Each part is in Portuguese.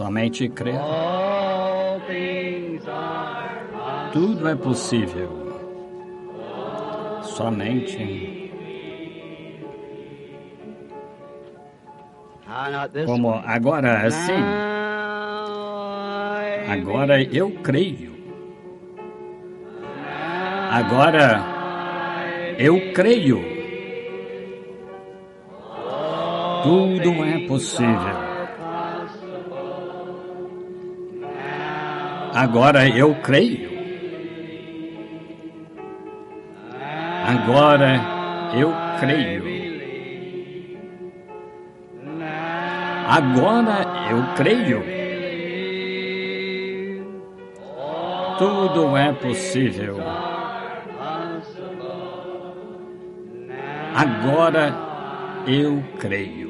Somente crer. Tudo é possível. Somente. Como agora assim. Agora eu creio. Agora eu creio. Tudo é possível. Agora eu creio. Agora eu creio. Agora eu creio. Tudo é possível. Agora eu creio.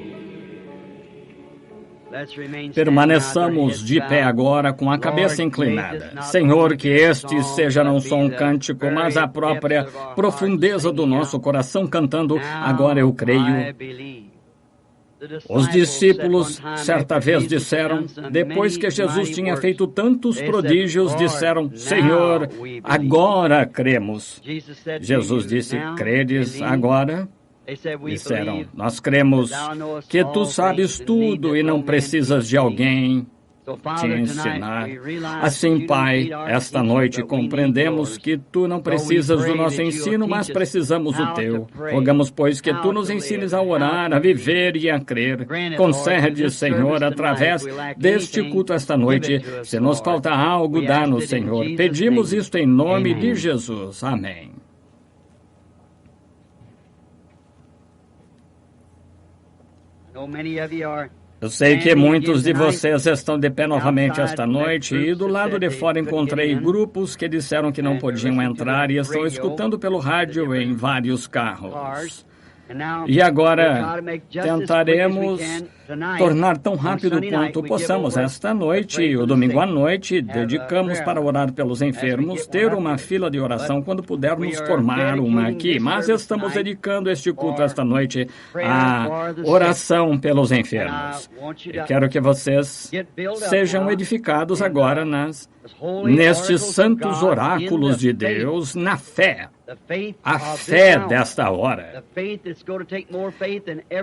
Permaneçamos de pé agora com a cabeça inclinada. Senhor, que este seja não só um cântico, mas a própria profundeza do nosso coração cantando, agora eu creio. Os discípulos certa vez disseram, depois que Jesus tinha feito tantos prodígios, disseram, Senhor, agora cremos. Jesus disse, credes agora? Disseram, nós cremos que tu sabes tudo e não precisas de alguém te ensinar. Assim, Pai, esta noite compreendemos que tu não precisas do nosso ensino, mas precisamos do teu. Rogamos, pois, que tu nos ensines a orar, a viver e a crer. Concede, Senhor, através deste culto esta noite. Se nos falta algo, dá-nos, Senhor. Pedimos isto em nome de Jesus. Amém. Eu sei que muitos de vocês estão de pé novamente esta noite e do lado de fora encontrei grupos que disseram que não podiam entrar e estão escutando pelo rádio em vários carros. E agora tentaremos tornar tão rápido quanto possamos esta noite e o domingo à noite dedicamos para orar pelos enfermos, ter uma fila de oração quando pudermos formar uma aqui. Mas estamos dedicando este culto esta noite à oração pelos enfermos. E quero que vocês sejam edificados agora nestes santos oráculos de Deus, na fé. A fé desta hora.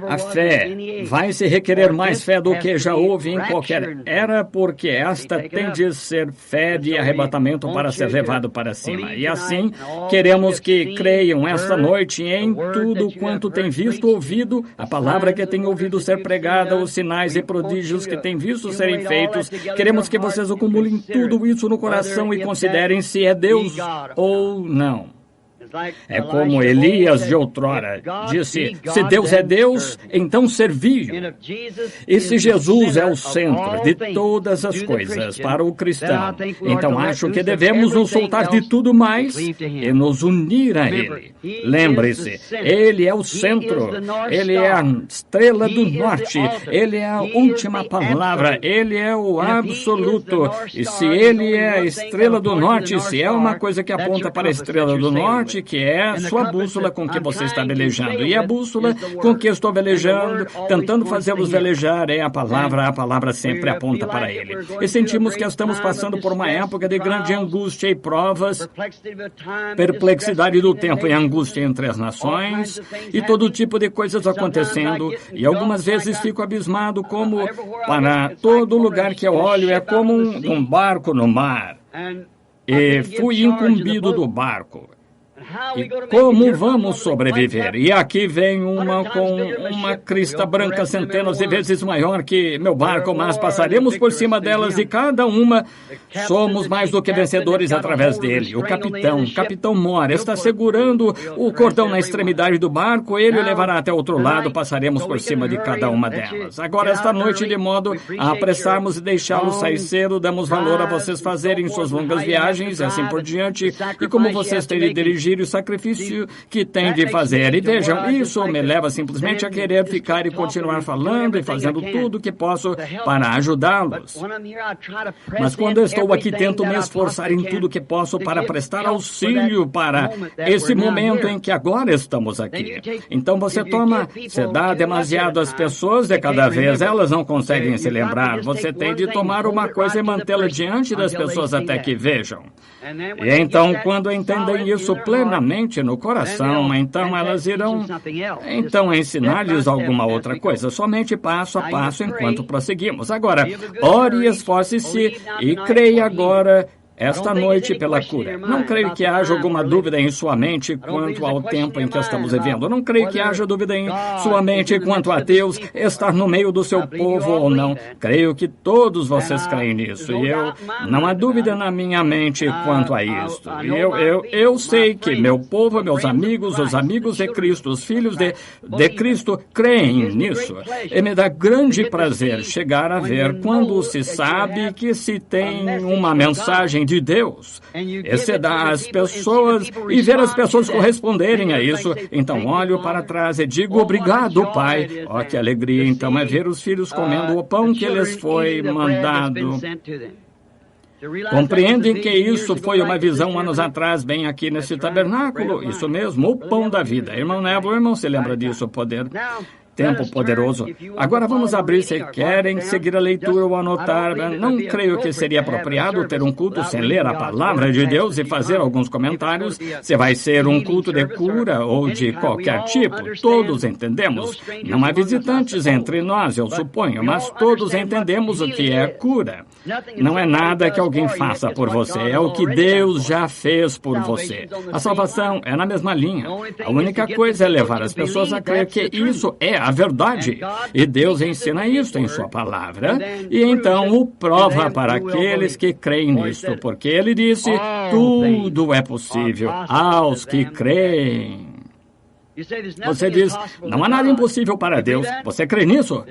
A fé vai se requerer mais fé do que já houve em qualquer era, porque esta tem de ser fé de arrebatamento para ser levado para cima. E assim, queremos que creiam esta noite em tudo quanto tem visto, ouvido, a palavra que tem ouvido ser pregada, os sinais e prodígios que tem visto serem feitos. Queremos que vocês acumulem tudo isso no coração e considerem se é Deus ou não. É como Elias de outrora disse, se Deus é Deus, então serviu. E se Jesus é o centro de todas as coisas para o cristão, então acho que devemos nos soltar de tudo mais e nos unir a Ele. Lembre-se, Ele é o centro, Ele é a estrela do norte, Ele é a última palavra, Ele é o absoluto. E se Ele é a estrela do norte, se é uma coisa que aponta para a estrela do norte, que é a sua bússola com que você está velejando. E a bússola com que eu estou velejando, tentando fazê-los velejar, é a palavra sempre aponta para Ele. E sentimos que estamos passando por uma época de grande angústia e provas, perplexidade do tempo e angústia entre as nações, e todo tipo de coisas acontecendo. E algumas vezes fico abismado como para todo lugar que eu olho é como um barco no mar. E fui incumbido do barco. E como vamos sobreviver? E aqui vem uma com uma crista branca centenas de vezes maior que meu barco, mas passaremos por cima delas e cada uma somos mais do que vencedores através dele. O capitão Moore, está segurando o cordão na extremidade do barco, ele o levará até outro lado, passaremos por cima de cada uma delas. Agora, esta noite, de modo a apressarmos e deixá-los sair cedo, damos valor a vocês fazerem suas longas viagens e assim por diante, e como vocês terem dirigido exigir o sacrifício que tem de fazer. E vejam, isso me leva simplesmente a querer ficar e continuar falando e fazendo tudo o que posso para ajudá-los. Mas quando estou aqui, tento me esforçar em tudo que posso para prestar auxílio para esse momento em que agora estamos aqui. Então você dá demasiado às pessoas de cada vez, elas não conseguem se lembrar. Você tem de tomar uma coisa e mantê-la diante das pessoas até que vejam. E então, quando entendem isso plenamente no coração, então elas irão ensinar-lhes alguma outra coisa, somente passo a passo enquanto prosseguimos. Agora, ore e esforce-se e creia agora esta noite pela cura. Não creio que haja alguma dúvida em sua mente quanto ao tempo em que estamos vivendo. Não creio que haja dúvida em sua mente quanto a Deus estar no meio do seu povo ou não. Creio que todos vocês creem nisso. E não há dúvida na minha mente quanto a isto. E eu sei que meu povo, meus amigos, os amigos de Cristo, os filhos de Cristo, creem nisso. E me dá grande prazer chegar a ver quando se sabe que se tem uma mensagem de Deus. Esse dá às pessoas e ver as pessoas corresponderem a isso. Então olho para trás e digo obrigado, Pai. Oh, que alegria então é ver os filhos comendo o pão que lhes foi mandado. Compreendem que isso foi uma visão anos atrás, bem aqui nesse tabernáculo? Isso mesmo, o pão da vida. Irmão Neville, o irmão se lembra disso, poder... Tempo poderoso. Agora vamos abrir se querem seguir a leitura ou anotar. Não creio que seria apropriado ter um culto sem ler a palavra de Deus e fazer alguns comentários. Se vai ser um culto de cura ou de qualquer tipo, todos entendemos. Não há visitantes entre nós, eu suponho, mas todos entendemos o que é cura. Não é nada que alguém faça por você, é o que Deus já fez por você. A salvação é na mesma linha. A única coisa é levar as pessoas a crer que isso é a verdade. E Deus ensina isso em sua palavra. E então o prova para aqueles que creem nisto. Porque ele disse, tudo é possível aos que creem. Você diz, não há nada impossível para Deus. Você crê nisso?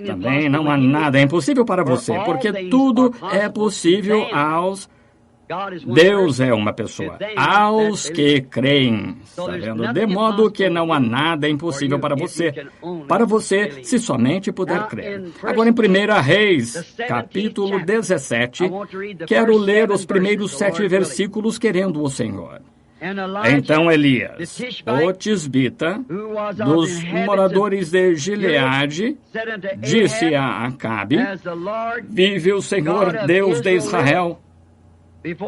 Também não há nada impossível para você. Porque tudo é possível aos Deus é uma pessoa, aos que creem, sabendo, de modo que não há nada impossível para você, se somente puder crer. Agora, em 1 Reis, capítulo 17, quero ler os primeiros 7 versículos querendo o Senhor. Então Elias, o tisbita, dos moradores de Gileade, disse a Acabe, vive o Senhor Deus de Israel,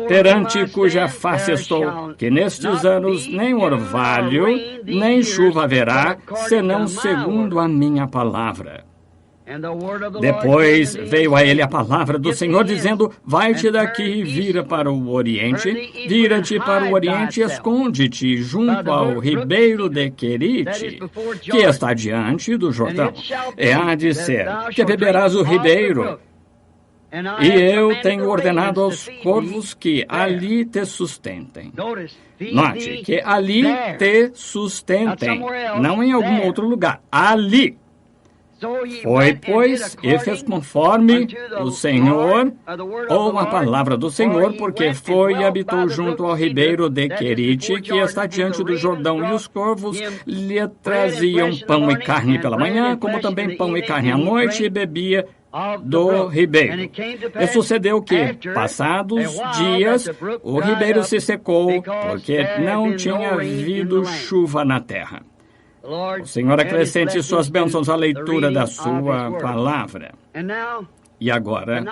perante cuja face estou, que nestes anos nem orvalho, nem chuva haverá, senão segundo a minha palavra. Depois veio a ele a palavra do Senhor, dizendo, vai-te daqui e vira para o oriente, vira-te para o oriente e esconde-te junto ao ribeiro de Querite, que está diante do Jordão. E há de ser que beberás o ribeiro, e eu tenho ordenado aos corvos que ali te sustentem. Note que ali te sustentem, não em algum outro lugar, ali. Foi, pois, e fez conforme o Senhor, ou a palavra do Senhor, porque foi e habitou junto ao ribeiro de Querite, que está diante do Jordão, e os corvos lhe traziam pão e carne pela manhã, como também pão e carne à noite, e bebia do ribeiro. E sucedeu que, passados dias, o ribeiro se secou, porque não tinha havido chuva na terra. O Senhor acrescente suas bênçãos à leitura da sua palavra. E agora,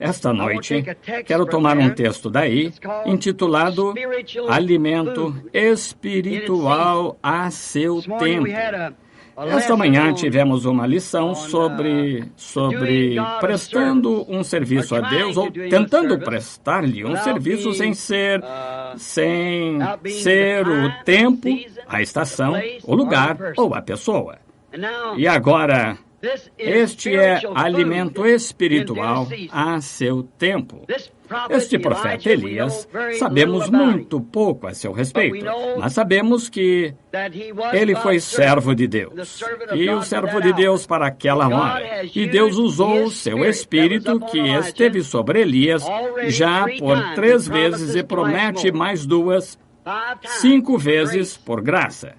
esta noite, quero tomar um texto daí, intitulado Alimento Espiritual a seu tempo. Esta manhã tivemos uma lição sobre prestando um serviço a Deus, ou tentando prestar-lhe um serviço sem ser o tempo, a estação, o lugar ou a pessoa. E agora, este é alimento espiritual a seu tempo. Este profeta Elias, sabemos muito pouco a seu respeito, mas sabemos que ele foi servo de Deus, e o servo de Deus para aquela hora. E Deus usou o seu Espírito que esteve sobre Elias já por 3 vezes e promete mais 2 5 vezes por graça.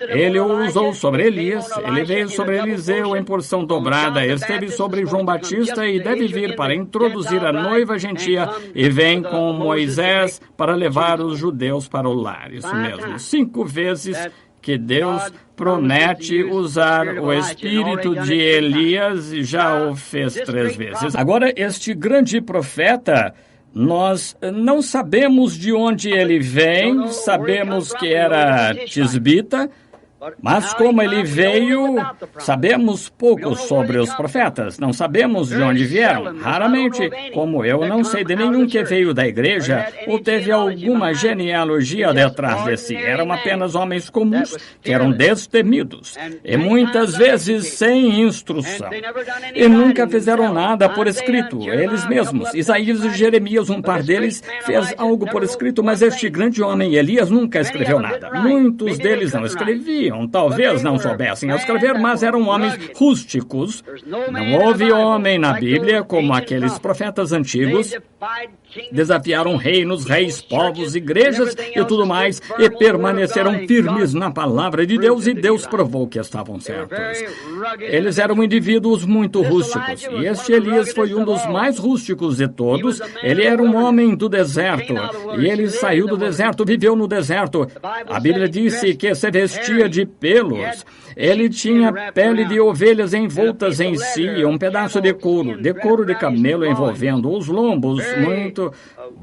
Ele o usou sobre Elias, ele veio sobre Eliseu em porção dobrada, ele esteve sobre João Batista e deve vir para introduzir a noiva gentia e vem com Moisés para levar os judeus para o lar. Isso mesmo, 5 vezes que Deus promete usar o espírito de Elias e já o fez 3 vezes. Agora, este grande profeta, nós não sabemos de onde ele vem, sabemos que era tisbita, mas como ele veio, sabemos pouco sobre os profetas, não sabemos de onde vieram. Raramente, como eu não sei de nenhum que veio da igreja ou teve alguma genealogia detrás de si. Eram apenas homens comuns que eram destemidos e muitas vezes sem instrução. E nunca fizeram nada por escrito, eles mesmos. Isaías e Jeremias, um par deles, fez algo por escrito, mas este grande homem, Elias, nunca escreveu nada. Muitos deles não escreviam. Talvez não soubessem escrever, mas eram homens rústicos. Não houve homem na Bíblia como aqueles profetas antigos. Desafiaram reinos, reis, povos, igrejas e tudo mais, e permaneceram firmes na palavra de Deus, e Deus provou que estavam certos. Eles eram indivíduos muito rústicos, e este Elias foi um dos mais rústicos de todos. Ele era um homem do deserto, e ele saiu do deserto, viveu no deserto. A Bíblia disse que se vestia de pelos. Ele tinha pele de ovelhas envoltas em si, um pedaço de couro de camelo envolvendo os lombos,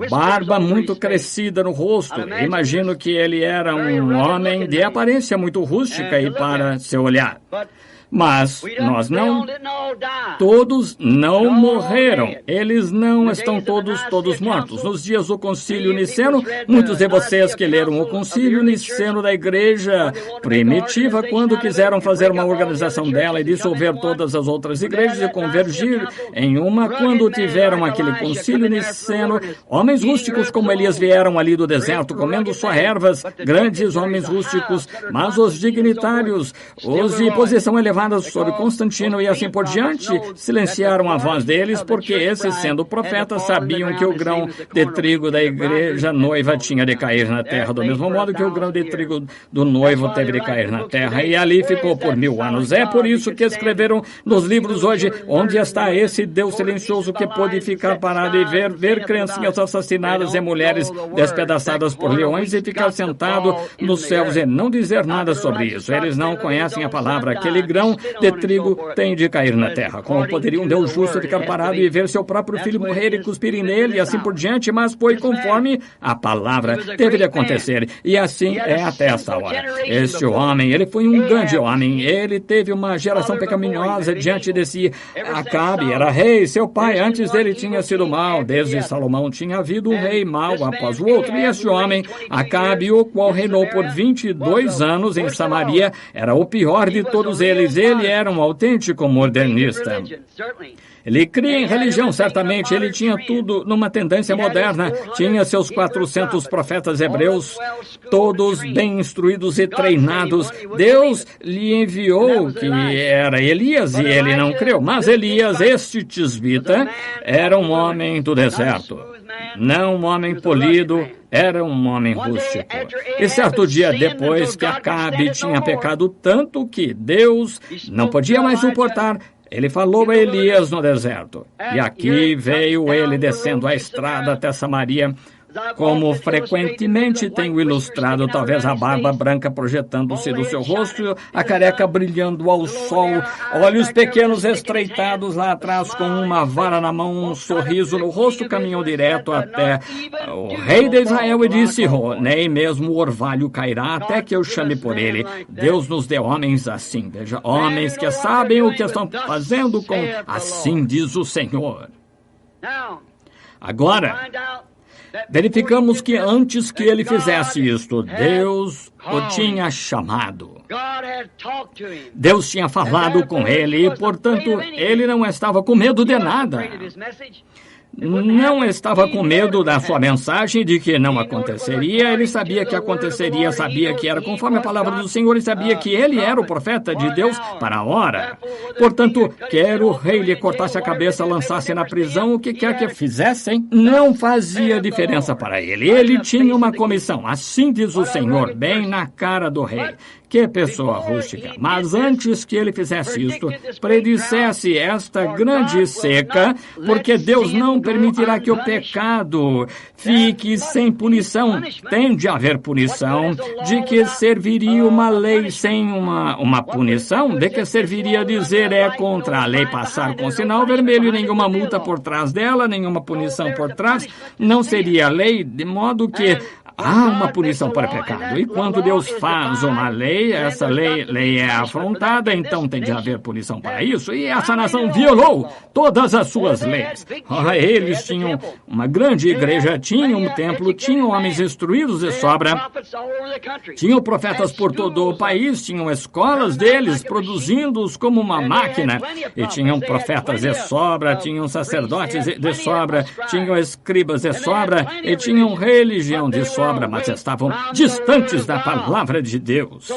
barba muito crescida no rosto. Imagino que ele era um homem de aparência muito rústica e para se olhar. Mas todos não morreram. Eles não estão todos mortos. Nos dias do Concílio Niceno, muitos de vocês que leram o Concílio Niceno da Igreja Primitiva, quando quiseram fazer uma organização dela e dissolver todas as outras igrejas e convergir em uma, quando tiveram aquele Concílio Niceno, homens rústicos como Elias vieram ali do deserto, comendo só ervas, grandes homens rústicos, mas os dignitários, os de posição elevada sobre Constantino e assim por diante, silenciaram a voz deles, porque esses, sendo profetas, sabiam que o grão de trigo da igreja noiva tinha de cair na terra, do mesmo modo que o grão de trigo do noivo teve de cair na terra, e ali ficou por 1000 anos. É por isso que escreveram nos livros hoje: onde está esse Deus silencioso que pôde ficar parado e ver criancinhas assassinadas e mulheres despedaçadas por leões e ficar sentado nos céus e não dizer nada sobre isso? Eles não conhecem a palavra. Aquele grão de trigo tem de cair na terra. Como poderia um Deus justo ficar parado e ver seu próprio filho morrer e cuspirem nele e assim por diante? Mas foi conforme a palavra teve de acontecer. E assim é até esta hora. Este homem, ele foi um grande homem. Ele teve uma geração pecaminosa diante de si. Acabe era rei. Seu pai antes dele tinha sido mau. Desde Salomão tinha havido um rei mau após o outro. E este homem, Acabe, o qual reinou por 22 anos em Samaria, era o pior de todos eles. Ele era um autêntico modernista. Ele cria em religião, certamente. Ele tinha tudo numa tendência moderna. Tinha seus 400 profetas hebreus, todos bem instruídos e treinados. Deus lhe enviou que era Elias e ele não creu. Mas Elias, este tisbita, era um homem do deserto. Não um homem polido, era um homem rústico. E certo dia depois que Acabe tinha pecado tanto que Deus não podia mais suportar, ele falou a Elias no deserto. E aqui veio ele descendo a estrada até Samaria, como frequentemente tenho ilustrado, talvez a barba branca projetando-se do seu rosto, a careca brilhando ao sol, olhos pequenos estreitados lá atrás com uma vara na mão, um sorriso no rosto, caminhou direto até o rei de Israel e disse: nem mesmo o orvalho cairá até que eu chame por ele. Deus nos deu homens assim, veja, homens que sabem o que estão fazendo com assim diz o Senhor. Agora, verificamos que antes que ele fizesse isto, Deus o tinha chamado. Deus tinha falado com ele e, portanto, ele não estava com medo de nada. não estava com medo da sua mensagem de que não aconteceria. Ele sabia que aconteceria, sabia que era conforme a palavra do Senhor e sabia que ele era o profeta de Deus para a hora. Portanto, quer o rei lhe cortasse a cabeça, lançasse na prisão, o que quer que fizessem, não fazia diferença para ele. Ele tinha uma comissão, assim diz o Senhor, bem na cara do rei. Que pessoa rústica. Mas antes que ele fizesse isto, predissesse esta grande seca, porque Deus não permitirá que o pecado fique sem punição. Tem de haver punição. De que serviria uma lei sem uma punição? De que serviria dizer é contra a lei passar com sinal vermelho, nenhuma multa por trás dela, nenhuma punição por trás? Não seria lei, de modo que há uma punição para pecado. E quando Deus faz uma lei, essa lei é afrontada, então tem de haver punição para isso. E essa nação violou todas as suas leis. Eles tinham uma grande igreja, tinham um templo, tinham homens instruídos de sobra, tinham profetas por todo o país, tinham escolas deles, produzindo-os como uma máquina. E tinham profetas de sobra, tinham sacerdotes de sobra, tinham escribas de sobra, e tinham religião de sobra, mas estavam distantes da palavra de Deus.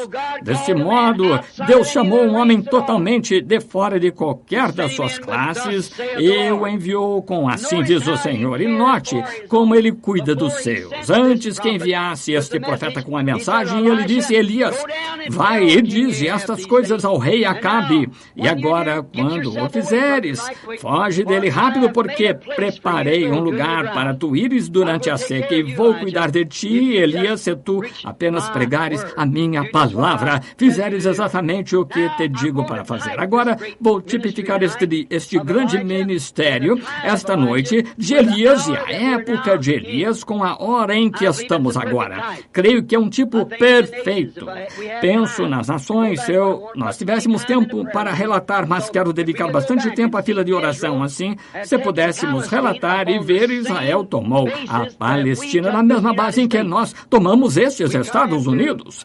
Deste modo, Deus chamou um homem totalmente de fora de qualquer das suas classes e o enviou com assim diz o Senhor. E note como ele cuida dos seus. Antes que enviasse este profeta com a mensagem, ele disse: Elias, vai e dize estas coisas ao rei Acabe. E agora, quando o fizeres, foge dele rápido, porque preparei um lugar para tu ires durante a seca e vou cuidar de ti, Elias, se tu apenas pregares a minha palavra, fizeres exatamente o que te digo para fazer. Agora, vou tipificar este grande ministério esta noite de Elias e a época de Elias com a hora em que estamos agora. Creio que é um tipo perfeito. Penso nas nações, se nós tivéssemos tempo para relatar, mas quero dedicar bastante tempo à fila de oração. Assim, se pudéssemos relatar e ver, Israel tomou a Palestina na mesma base em que nós tomamos estes Estados Unidos.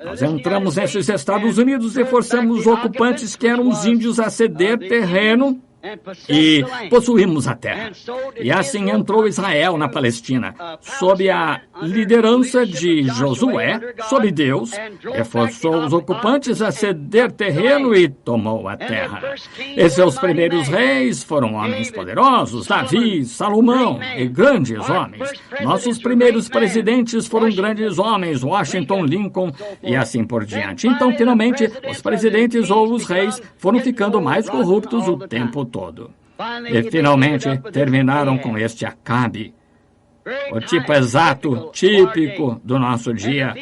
Nós entramos nesses Estados Unidos e forçamos os ocupantes, que eram os índios, a ceder terreno e possuímos a terra. E assim entrou Israel na Palestina, sob a liderança de Josué, sob Deus, e forçou os ocupantes a ceder terreno e tomou a terra. E seus primeiros reis foram homens poderosos, Davi, Salomão, e grandes homens. Nossos primeiros presidentes foram grandes homens, Washington, Lincoln, e assim por diante. Então, finalmente, os presidentes ou os reis foram ficando mais corruptos o tempo todo. E finalmente terminaram com este Acabe, o tipo exato, típico do nosso dia.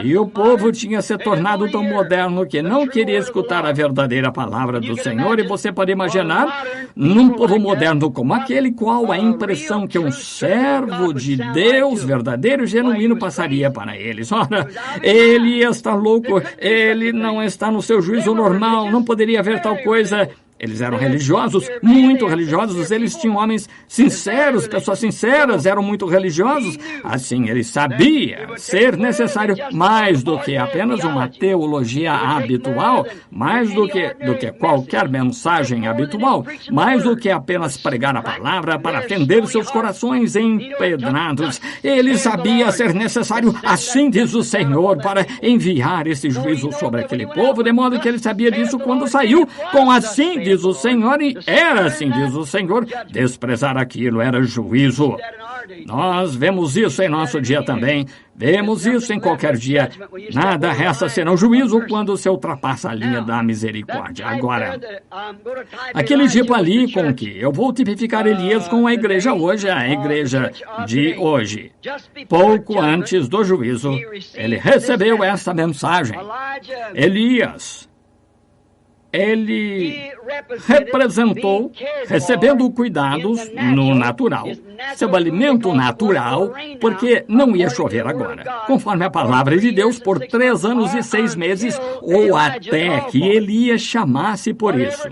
E o povo tinha se tornado tão moderno que não queria escutar a verdadeira palavra do Senhor. E você pode imaginar, num povo moderno como aquele, qual a impressão que um servo de Deus verdadeiro e genuíno passaria para eles. Ora, ele está louco, ele não está no seu juízo normal, não poderia haver tal coisa. Eles eram religiosos, muito religiosos, eles tinham homens sinceros, pessoas sinceras, eram muito religiosos. Assim, ele sabia ser necessário mais do que apenas uma teologia habitual, mais do que qualquer mensagem habitual, mais do que apenas pregar a palavra para atender seus corações empedrados. Ele sabia ser necessário, assim diz o Senhor, para enviar esse juízo sobre aquele povo, de modo que ele sabia disso quando saiu com assim diz o Senhor, e era assim diz o Senhor. Desprezar aquilo era juízo. Nós vemos isso em nosso dia também. Vemos isso em qualquer dia. Nada resta senão juízo quando se ultrapassa a linha da misericórdia. Agora, aquele tipo ali com que eu vou tipificar Elias com a igreja hoje, a igreja de hoje. Pouco antes do juízo, ele recebeu essa mensagem. Elias, ele representou, recebendo cuidados no natural, seu alimento natural, porque não ia chover agora, conforme a palavra de Deus, por 3 anos e 6 meses, ou até que Elias chamasse por isso.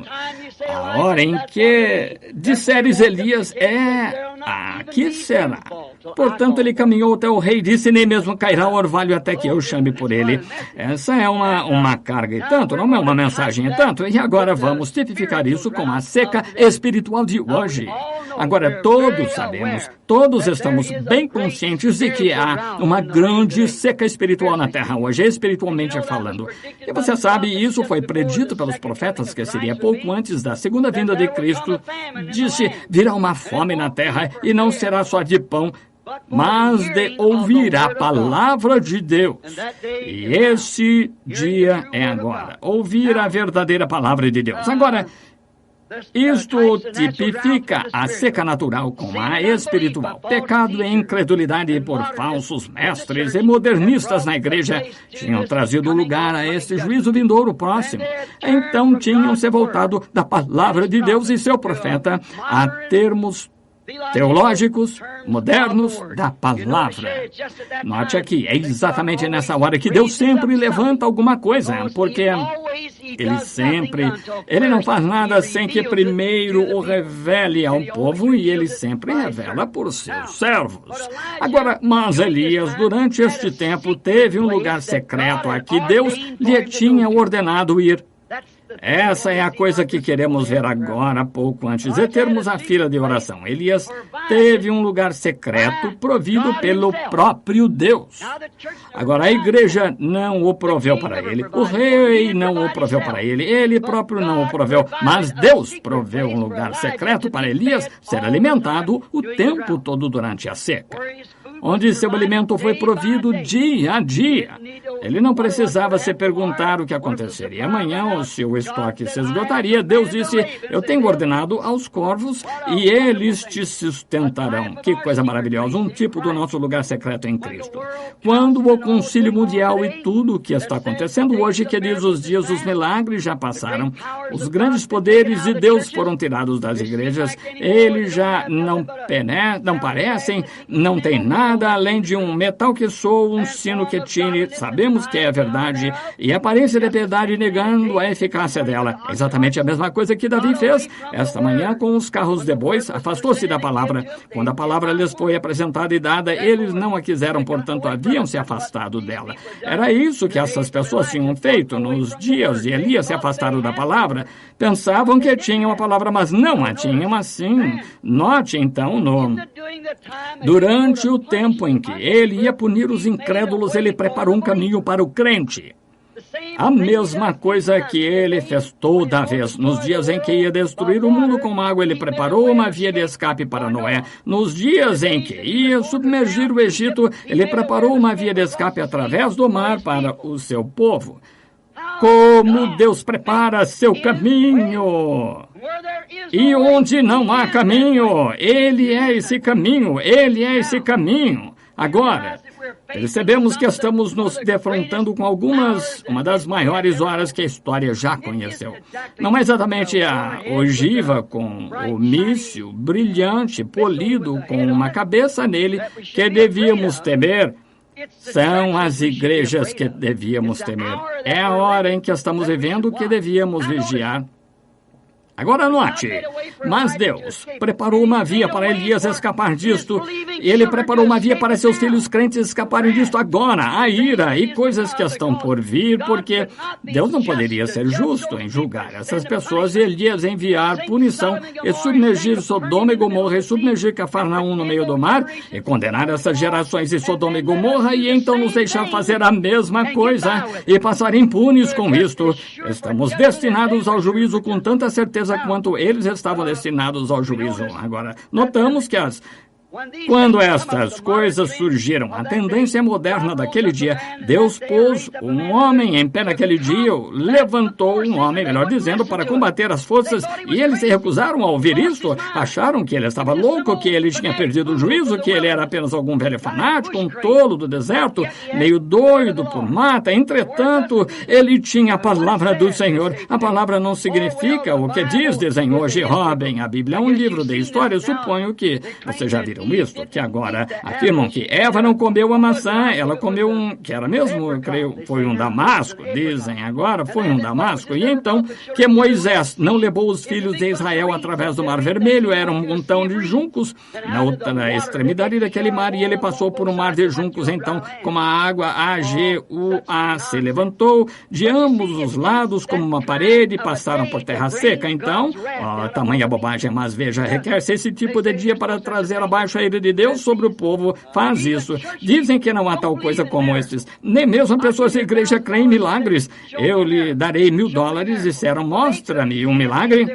A hora em que disseres Elias que será? Portanto, ele caminhou até o rei e disse, nem mesmo cairá o orvalho até que eu chame por ele. Essa é uma carga e tanto, não é uma mensagem e tanto. E agora vamos tipificar isso com a seca espiritual de hoje. Agora, todos sabemos, todos estamos bem conscientes de que há uma grande seca espiritual na terra hoje, espiritualmente falando. E você sabe, isso foi predito pelos profetas que seria pouco antes da segunda vinda de Cristo. Disse, virá uma fome na terra e não será só de pão, mas de ouvir a palavra de Deus. E esse dia é agora. Ouvir a verdadeira palavra de Deus. Agora, isto tipifica a seca natural com a espiritual. Pecado e incredulidade por falsos mestres e modernistas na igreja tinham trazido lugar a este juízo vindouro próximo. Então tinham se voltado da palavra de Deus e seu profeta a termos teológicos, modernos da palavra. Note aqui, é exatamente nessa hora que Deus sempre levanta alguma coisa, porque Ele não faz nada sem que primeiro o revele ao povo e Ele sempre revela por seus servos. Agora, mas Elias, durante este tempo, teve um lugar secreto a que Deus lhe tinha ordenado ir. Essa é a coisa que queremos ver agora, pouco antes de termos a fila de oração. Elias teve um lugar secreto provido pelo próprio Deus. Agora, a igreja não o proveu para ele, o rei não o proveu para ele, ele próprio não o proveu, mas Deus proveu um lugar secreto para Elias ser alimentado o tempo todo durante a seca, onde seu alimento foi provido dia a dia. Ele não precisava se perguntar o que aconteceria amanhã ou se o estoque se esgotaria. Deus disse, eu tenho ordenado aos corvos e eles te sustentarão. Que coisa maravilhosa, um tipo do nosso lugar secreto em Cristo. Quando o concílio mundial e tudo o que está acontecendo hoje, que diz os dias dos milagres já passaram, os grandes poderes de Deus foram tirados das igrejas, eles já não parecem, não tem nada além de um metal que soa, um sino que tine, sabemos que é a verdade, e a aparência de piedade negando a eficácia dela. É exatamente a mesma coisa que Davi fez esta manhã com os carros de bois, afastou-se da palavra. Quando a palavra lhes foi apresentada e dada, eles não a quiseram, portanto haviam se afastado dela. Era isso que essas pessoas tinham feito nos dias de Elias, se afastaram da palavra. Pensavam que tinham a palavra, mas não a tinham assim. Note então, durante o tempo em que ele ia punir os incrédulos, ele preparou um caminho para o crente. A mesma coisa que ele fez toda vez. Nos dias em que ia destruir o mundo com água, ele preparou uma via de escape para Noé. Nos dias em que ia submergir o Egito, ele preparou uma via de escape através do mar para o seu povo. Como Deus prepara seu caminho! E onde não há caminho, Ele é esse caminho, Ele é esse caminho. Agora, percebemos que estamos nos defrontando com uma das maiores horas que a história já conheceu. Não é exatamente a ogiva com o míssil brilhante, polido, com uma cabeça nele, que devíamos temer. São as igrejas que devíamos temer. É a hora em que estamos vivendo que devíamos vigiar. Agora note, mas Deus preparou uma via para Elias escapar disto. Ele preparou uma via para seus filhos crentes escaparem disto agora, a ira e coisas que estão por vir, porque Deus não poderia ser justo em julgar essas pessoas e Elias enviar punição e submergir Sodoma e Gomorra e submergir Cafarnaum no meio do mar e condenar essas gerações de Sodoma e Gomorra e então nos deixar fazer a mesma coisa e passar impunes com isto. Estamos destinados ao juízo com tanta certeza quanto eles estavam destinados ao juízo. Agora, notamos que quando estas coisas surgiram, a tendência moderna daquele dia, Deus pôs um homem em pé naquele dia, levantou um homem, melhor dizendo, para combater as forças, e eles se recusaram a ouvir isto, acharam que ele estava louco, que ele tinha perdido o juízo, que ele era apenas algum velho fanático, um tolo do deserto, meio doido por mata. Entretanto, ele tinha a palavra do Senhor. A palavra não significa o que dizem hoje. Robem, a Bíblia é um livro de história, suponho que vocês já viram disseram isto, que agora afirmam que Eva não comeu a maçã, ela comeu que era mesmo, eu creio, foi um damasco, dizem agora, foi um damasco, e então que Moisés não levou os filhos de Israel através do Mar Vermelho, era um montão de juncos na outra extremidade daquele mar, e ele passou por um mar de juncos, então, como a água AGUA se levantou de ambos os lados como uma parede, passaram por terra seca, então, tamanha bobagem, mas veja, requer-se esse tipo de dia para trazer abaixo a ira de Deus sobre o povo, faz isso. Dizem que não há tal coisa como estes, nem mesmo pessoas da igreja creem em milagres. Eu lhe darei $1.000, disseram, mostra-me um milagre.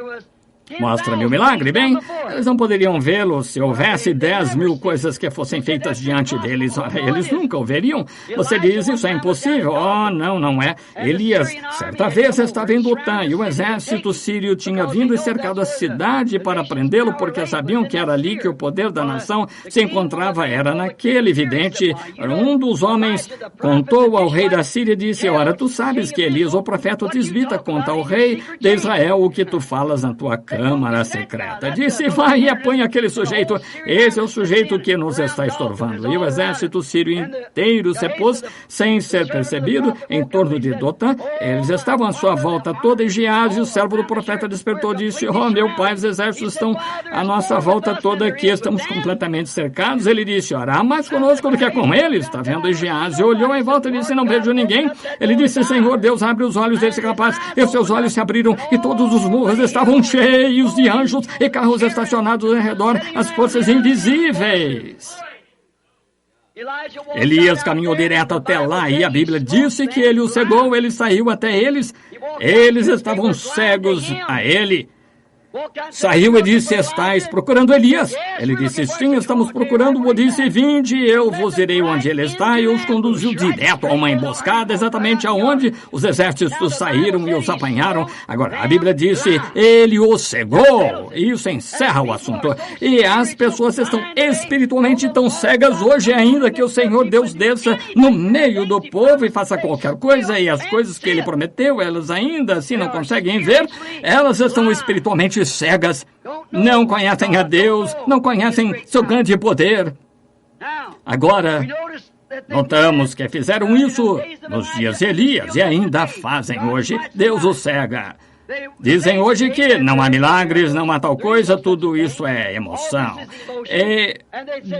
Mostra-me o milagre. Bem, eles não poderiam vê-lo se houvesse 10.000 coisas que fossem feitas diante deles. Ora, eles nunca o veriam. Você diz, isso é impossível. Oh, não, não é. Elias, certa vez, estava em Dotã e o exército sírio tinha vindo e cercado a cidade para prendê-lo, porque sabiam que era ali que o poder da nação se encontrava, era naquele vidente. Um dos homens contou ao rei da Síria e disse, ora, tu sabes que Elias, o profeta, o tisbita, conta ao rei de Israel o que tu falas na tua câmara secreta. Disse, vai e apanha aquele sujeito. Esse é o sujeito que nos está estorvando. E o exército sírio inteiro se pôs, sem ser percebido, em torno de Dotã. Eles estavam à sua volta toda, e Geazi, o servo do profeta, despertou e disse, meu pai, os exércitos estão à nossa volta toda aqui, estamos completamente cercados. Ele disse, ora, há mais conosco do que com eles. Está vendo? E Geazi olhou em volta e disse, não vejo ninguém. Ele disse, Senhor Deus, abre os olhos desse rapaz. E os seus olhos se abriram, e todos os morros estavam cheios de anjos e carros estacionados ao redor, as forças invisíveis. Elias caminhou direto até lá e a Bíblia disse que ele o cegou, ele saiu até eles. Eles estavam cegos a ele. Saiu e disse, estáis procurando Elias? Ele disse, sim, estamos procurando-o. Disse, vinde, eu vos direi onde ele está, e os conduziu direto a uma emboscada, exatamente aonde os exércitos saíram e os apanharam. Agora, a Bíblia disse, ele o cegou. Isso encerra o assunto. E as pessoas estão espiritualmente tão cegas hoje ainda, que o Senhor Deus desça no meio do povo e faça qualquer coisa, e as coisas que ele prometeu, elas ainda assim não conseguem ver, elas estão espiritualmente cegas, não conhecem a Deus, não conhecem seu grande poder. Agora, notamos que fizeram isso nos dias de Elias e ainda fazem hoje. Deus o cega. Dizem hoje que não há milagres, não há tal coisa, tudo isso é emoção. E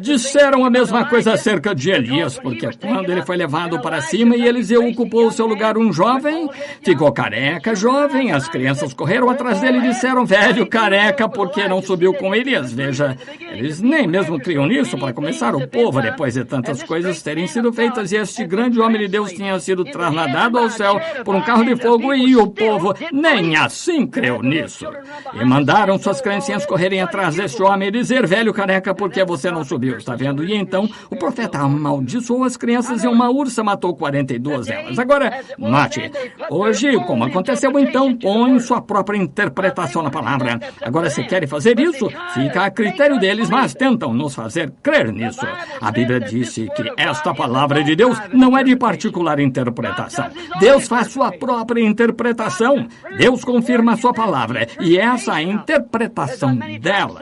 disseram a mesma coisa acerca de Elias, porque quando ele foi levado para cima e Eliseu ocupou o seu lugar, um jovem ficou careca, jovem, as crianças correram atrás dele e disseram, velho careca, porque não subiu com Elias? Veja, eles nem mesmo criam nisso. Para começar, o povo, depois de tantas coisas terem sido feitas, e este grande homem de Deus tinha sido trasladado ao céu por um carro de fogo, e o povo nem assim creu nisso. E mandaram suas criancinhas correrem atrás deste homem e dizer, velho careca, por que você não subiu? Está vendo? E então o profeta amaldiçoou as crianças e uma ursa matou 42 delas. Agora, note, hoje, como aconteceu então, põe sua própria interpretação na palavra. Agora, se querem fazer isso, fica a critério deles, mas tentam nos fazer crer nisso. A Bíblia disse que esta palavra de Deus não é de particular interpretação. Deus faz sua própria interpretação. Deus confirma a sua palavra, e essa é a interpretação dela.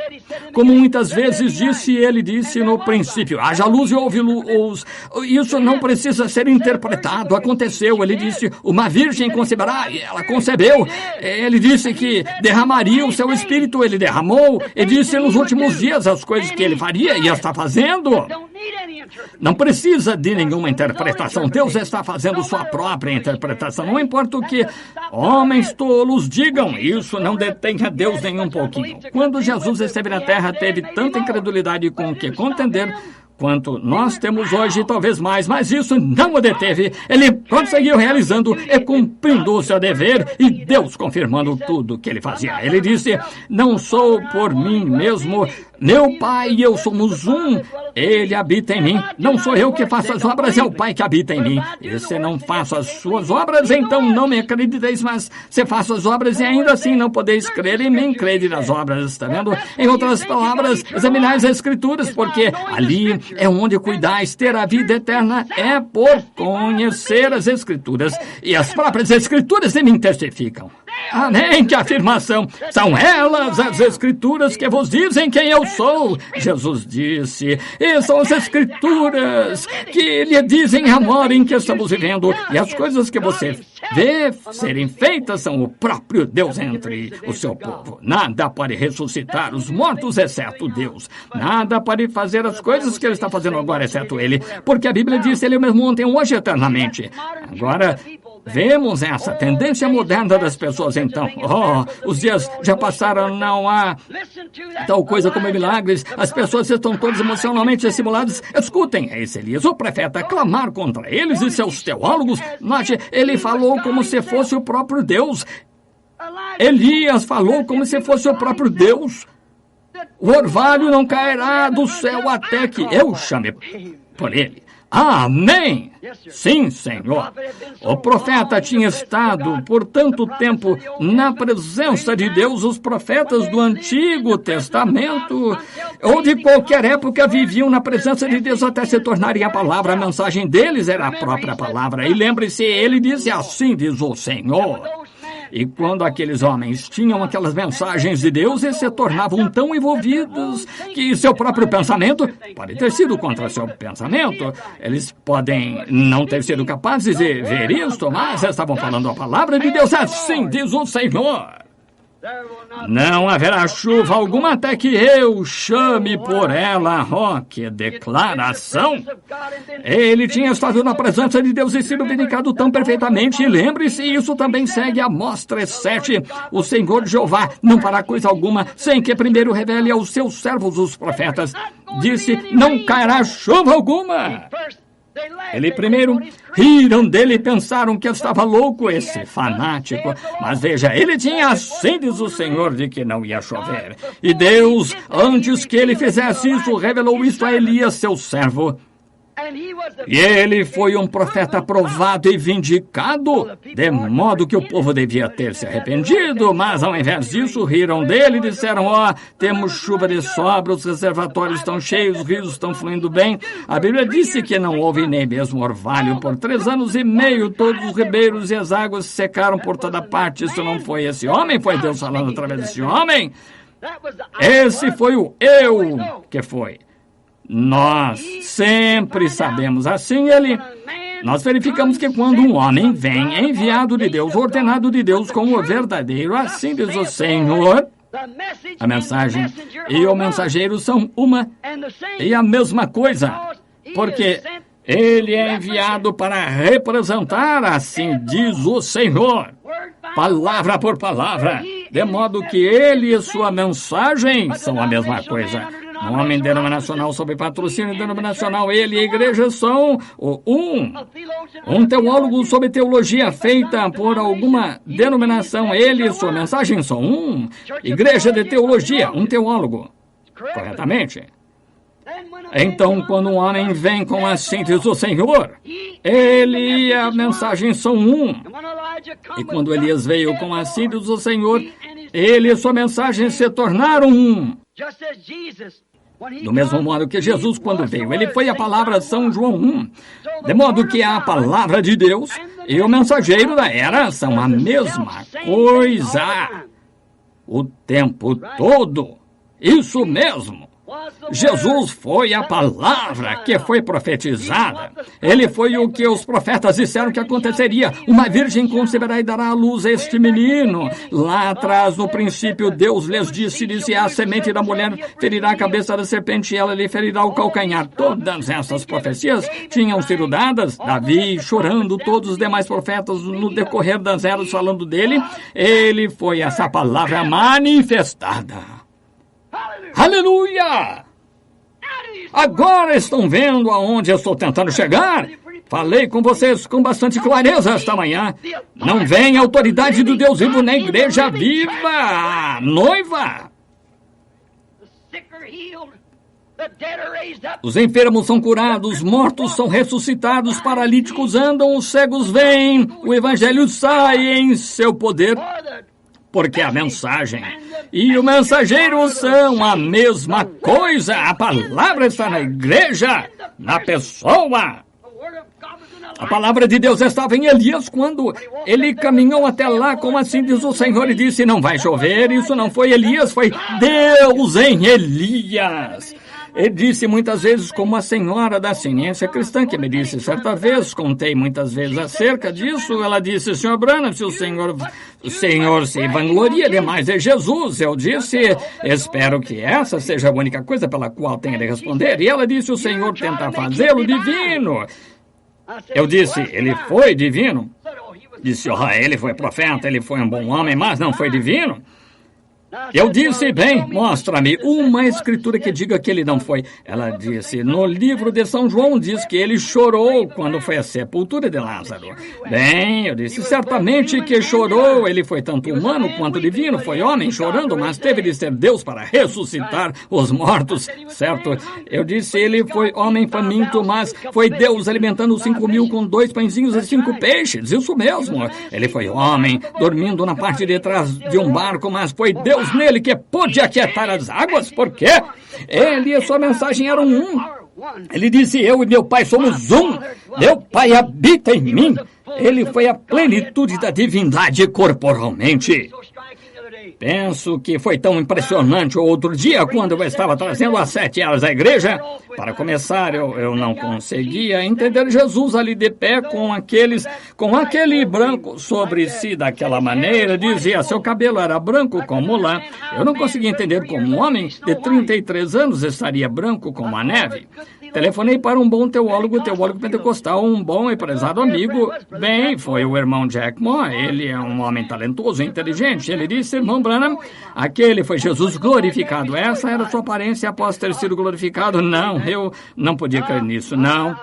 Como muitas vezes disse, ele disse no princípio, haja luz e houve luz. Isso não precisa ser interpretado, aconteceu. Ele disse, uma virgem conceberá, e ela concebeu. Ele disse que derramaria o seu espírito, ele derramou. E disse nos últimos dias as coisas que ele faria e está fazendo. Não precisa de nenhuma interpretação. Deus está fazendo sua própria interpretação. Não importa o que homens tolos digam, isso não detém a Deus nem um pouquinho. Quando Jesus esteve na terra, teve tanta incredulidade com o que contender quanto nós temos hoje, talvez mais, mas isso não o deteve. Ele prosseguiu realizando e cumprindo o seu dever, e Deus confirmando tudo que ele fazia. Ele disse, não sou por mim mesmo, meu Pai e eu somos um, ele habita em mim. Não sou eu que faço as obras, é o Pai que habita em mim. E se não faço as suas obras, então não me acrediteis, mas se faço as obras e ainda assim não podeis crer em mim, crede nas obras. Está vendo? Em outras palavras, examinais as Escrituras, porque ali é onde cuidais ter a vida eterna, é por conhecer as Escrituras, e as próprias Escrituras me testificam. Amém, que afirmação! São elas as Escrituras que vos dizem quem eu sou. Jesus disse, e são as Escrituras que lhe dizem a hora em que estamos vivendo. E as coisas que você vê serem feitas são o próprio Deus entre o seu povo. Nada pode ressuscitar os mortos, exceto Deus. Nada pode fazer as coisas que ele está fazendo agora, exceto ele. Porque a Bíblia diz, ele mesmo ontem, hoje, eternamente. Agora, vemos essa tendência moderna das pessoas, então. Os dias já passaram, não há tal coisa como milagres. As pessoas estão todas emocionalmente estimuladas. Escutem, esse Elias, o profeta, clamar contra eles e seus teólogos. Note, ele falou como se fosse o próprio Deus. Elias falou como se fosse o próprio Deus. O orvalho não cairá do céu até que eu chame por ele. Amém! Sim, Senhor. O profeta tinha estado por tanto tempo na presença de Deus. Os profetas do Antigo Testamento ou de qualquer época viviam na presença de Deus até se tornarem a palavra. A mensagem deles era a própria palavra. E lembre-se, ele disse, assim diz o Senhor. E quando aqueles homens tinham aquelas mensagens de Deus, eles se tornavam tão envolvidos que seu próprio pensamento pode ter sido contra seu pensamento. Eles podem não ter sido capazes de ver isto, mas estavam falando a palavra de Deus. Assim diz o Senhor. Não haverá chuva alguma até que eu chame por ela. Que declaração! Ele tinha estado na presença de Deus e sido vindicado tão perfeitamente. E lembre-se, isso também segue Amós 7. O Senhor Jeová não fará coisa alguma sem que primeiro revele aos seus servos, os profetas. Disse, não cairá chuva alguma. Ele primeiro riram dele e pensaram que estava louco, esse fanático. Mas veja, ele tinha assim diz o Senhor de que não ia chover. E Deus, antes que ele fizesse isso, revelou isso a Elias, seu servo. E ele foi um profeta aprovado e vindicado, de modo que o povo devia ter se arrependido, mas ao invés disso, riram dele e disseram, temos chuva de sobra, os reservatórios estão cheios, os rios estão fluindo bem. A Bíblia disse que não houve nem mesmo orvalho por 3 anos e meio, todos os ribeiros e as águas secaram por toda parte. Isso não foi esse homem, foi Deus falando através desse homem. Esse foi o eu que foi. Nós sempre sabemos assim, nós verificamos que quando um homem vem enviado de Deus, ordenado de Deus como o verdadeiro, assim diz o Senhor, a mensagem e o mensageiro são uma e a mesma coisa, porque ele é enviado para representar, assim diz o Senhor, palavra por palavra, de modo que ele e sua mensagem são a mesma coisa. Um homem denominacional sob patrocínio denominacional, ele e a igreja são um teólogo sob teologia feita por alguma denominação, ele e sua mensagem são igreja de teologia, um teólogo, corretamente. Então, quando um homem vem com assim diz o Senhor, ele e a mensagem são E quando Elias veio com assim diz o Senhor, ele e sua mensagem se tornaram Do mesmo modo que Jesus, quando veio, ele foi a palavra São João 1. De modo que a palavra de Deus e o mensageiro da era são a mesma coisa o tempo todo. Isso mesmo. Jesus foi a palavra que foi profetizada. Ele foi o que os profetas disseram que aconteceria. Uma virgem conceberá e dará à luz a este menino. Lá atrás, no princípio, Deus lhes disse, a semente da mulher ferirá a cabeça da serpente e ela lhe ferirá o calcanhar. Todas essas profecias tinham sido dadas. Davi chorando, todos os demais profetas no decorrer das eras falando dele. Ele foi essa palavra manifestada. Aleluia! Agora estão vendo aonde eu estou tentando chegar? Falei com vocês com bastante clareza esta manhã. Não vem a autoridade do Deus vivo na igreja viva, a noiva. Os enfermos são curados, os mortos são ressuscitados, os paralíticos andam, os cegos vêm, o evangelho sai em seu poder. Porque a mensagem e o mensageiro são a mesma coisa. A palavra está na igreja, na pessoa. A palavra de Deus estava em Elias quando ele caminhou até lá, como assim diz o Senhor, e disse, não vai chover. Isso não foi Elias, foi Deus em Elias. Ele disse muitas vezes, como a senhora da ciência cristã, que me disse certa vez, contei muitas vezes acerca disso, ela disse, Sr. Branham, se o senhor se vangloria demais é Jesus. Eu disse, espero que essa seja a única coisa pela qual tenha de responder. E ela disse, o Senhor tenta fazê-lo divino. Eu disse, ele foi divino? Disse, ele foi profeta, ele foi um bom homem, mas não foi divino? Eu disse, bem, mostra-me uma escritura que diga que ele não foi. Ela disse, no livro de São João diz que ele chorou quando foi à sepultura de Lázaro. Bem, eu disse, certamente que chorou. Ele foi tanto humano quanto divino, foi homem chorando, mas teve de ser Deus para ressuscitar os mortos, certo? Eu disse, ele foi homem faminto, mas foi Deus alimentando os 5.000 com 2 pãezinhos e 5 peixes, isso mesmo. Ele foi homem, dormindo na parte de trás de um barco, mas foi Deus nele que pôde aquietar as águas, porque ele e sua mensagem eram um. Ele disse, eu e meu pai somos um, meu pai habita em mim. Ele foi a plenitude da divindade corporalmente. Penso que foi tão impressionante o outro dia, quando eu estava trazendo as 7 eras à igreja. Para começar, eu não conseguia entender Jesus ali de pé com aquele branco sobre si daquela maneira. Dizia, seu cabelo era branco como lã. Eu não conseguia entender como um homem de 33 anos estaria branco como a neve. Telefonei para um bom teólogo pentecostal, um bom e prezado amigo. Bem, foi o irmão Jack Moore. Ele é um homem talentoso e inteligente. Ele disse, irmão Branham, aquele foi Jesus glorificado. Essa era sua aparência após ter sido glorificado? Não, eu não podia crer nisso, não.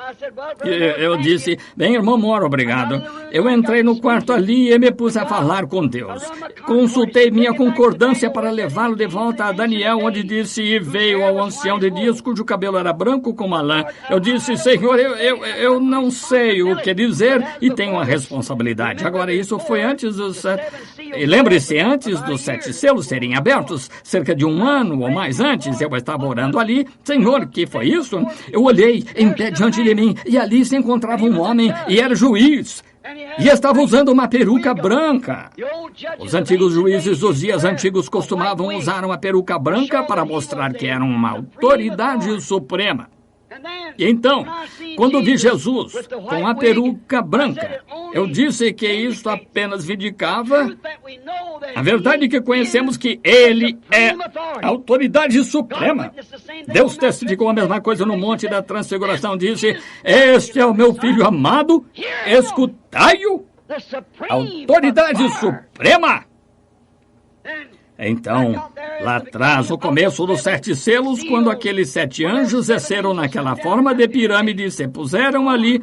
Eu disse, bem, irmão Moore, obrigado. Eu entrei no quarto ali e me pus a falar com Deus. Consultei minha concordância para levá-lo de volta a Daniel, onde disse, e veio ao ancião de dias, cujo cabelo era branco como a lã. Eu disse, Senhor, eu não sei o que dizer e tenho a responsabilidade. Agora, isso foi antes dos... Lembre-se, antes dos 7 selos serem abertos, cerca de 1 ano ou mais antes, eu estava orando ali. Senhor, que foi isso? Eu olhei em pé diante de mim e ali se encontrava um homem e era juiz. E estava usando uma peruca branca. Os antigos juízes dos dias antigos costumavam usar uma peruca branca para mostrar que eram uma autoridade suprema. E então, quando vi Jesus com a peruca branca, eu disse que isso apenas vindicava a verdade que conhecemos, que ele é a autoridade suprema. Deus testificou a mesma coisa no Monte da Transfiguração, disse, este é o meu filho amado, escutai-o, autoridade suprema. Então, lá atrás, o começo dos 7 selos, quando aqueles 7 anjos desceram naquela forma de pirâmide e se puseram ali,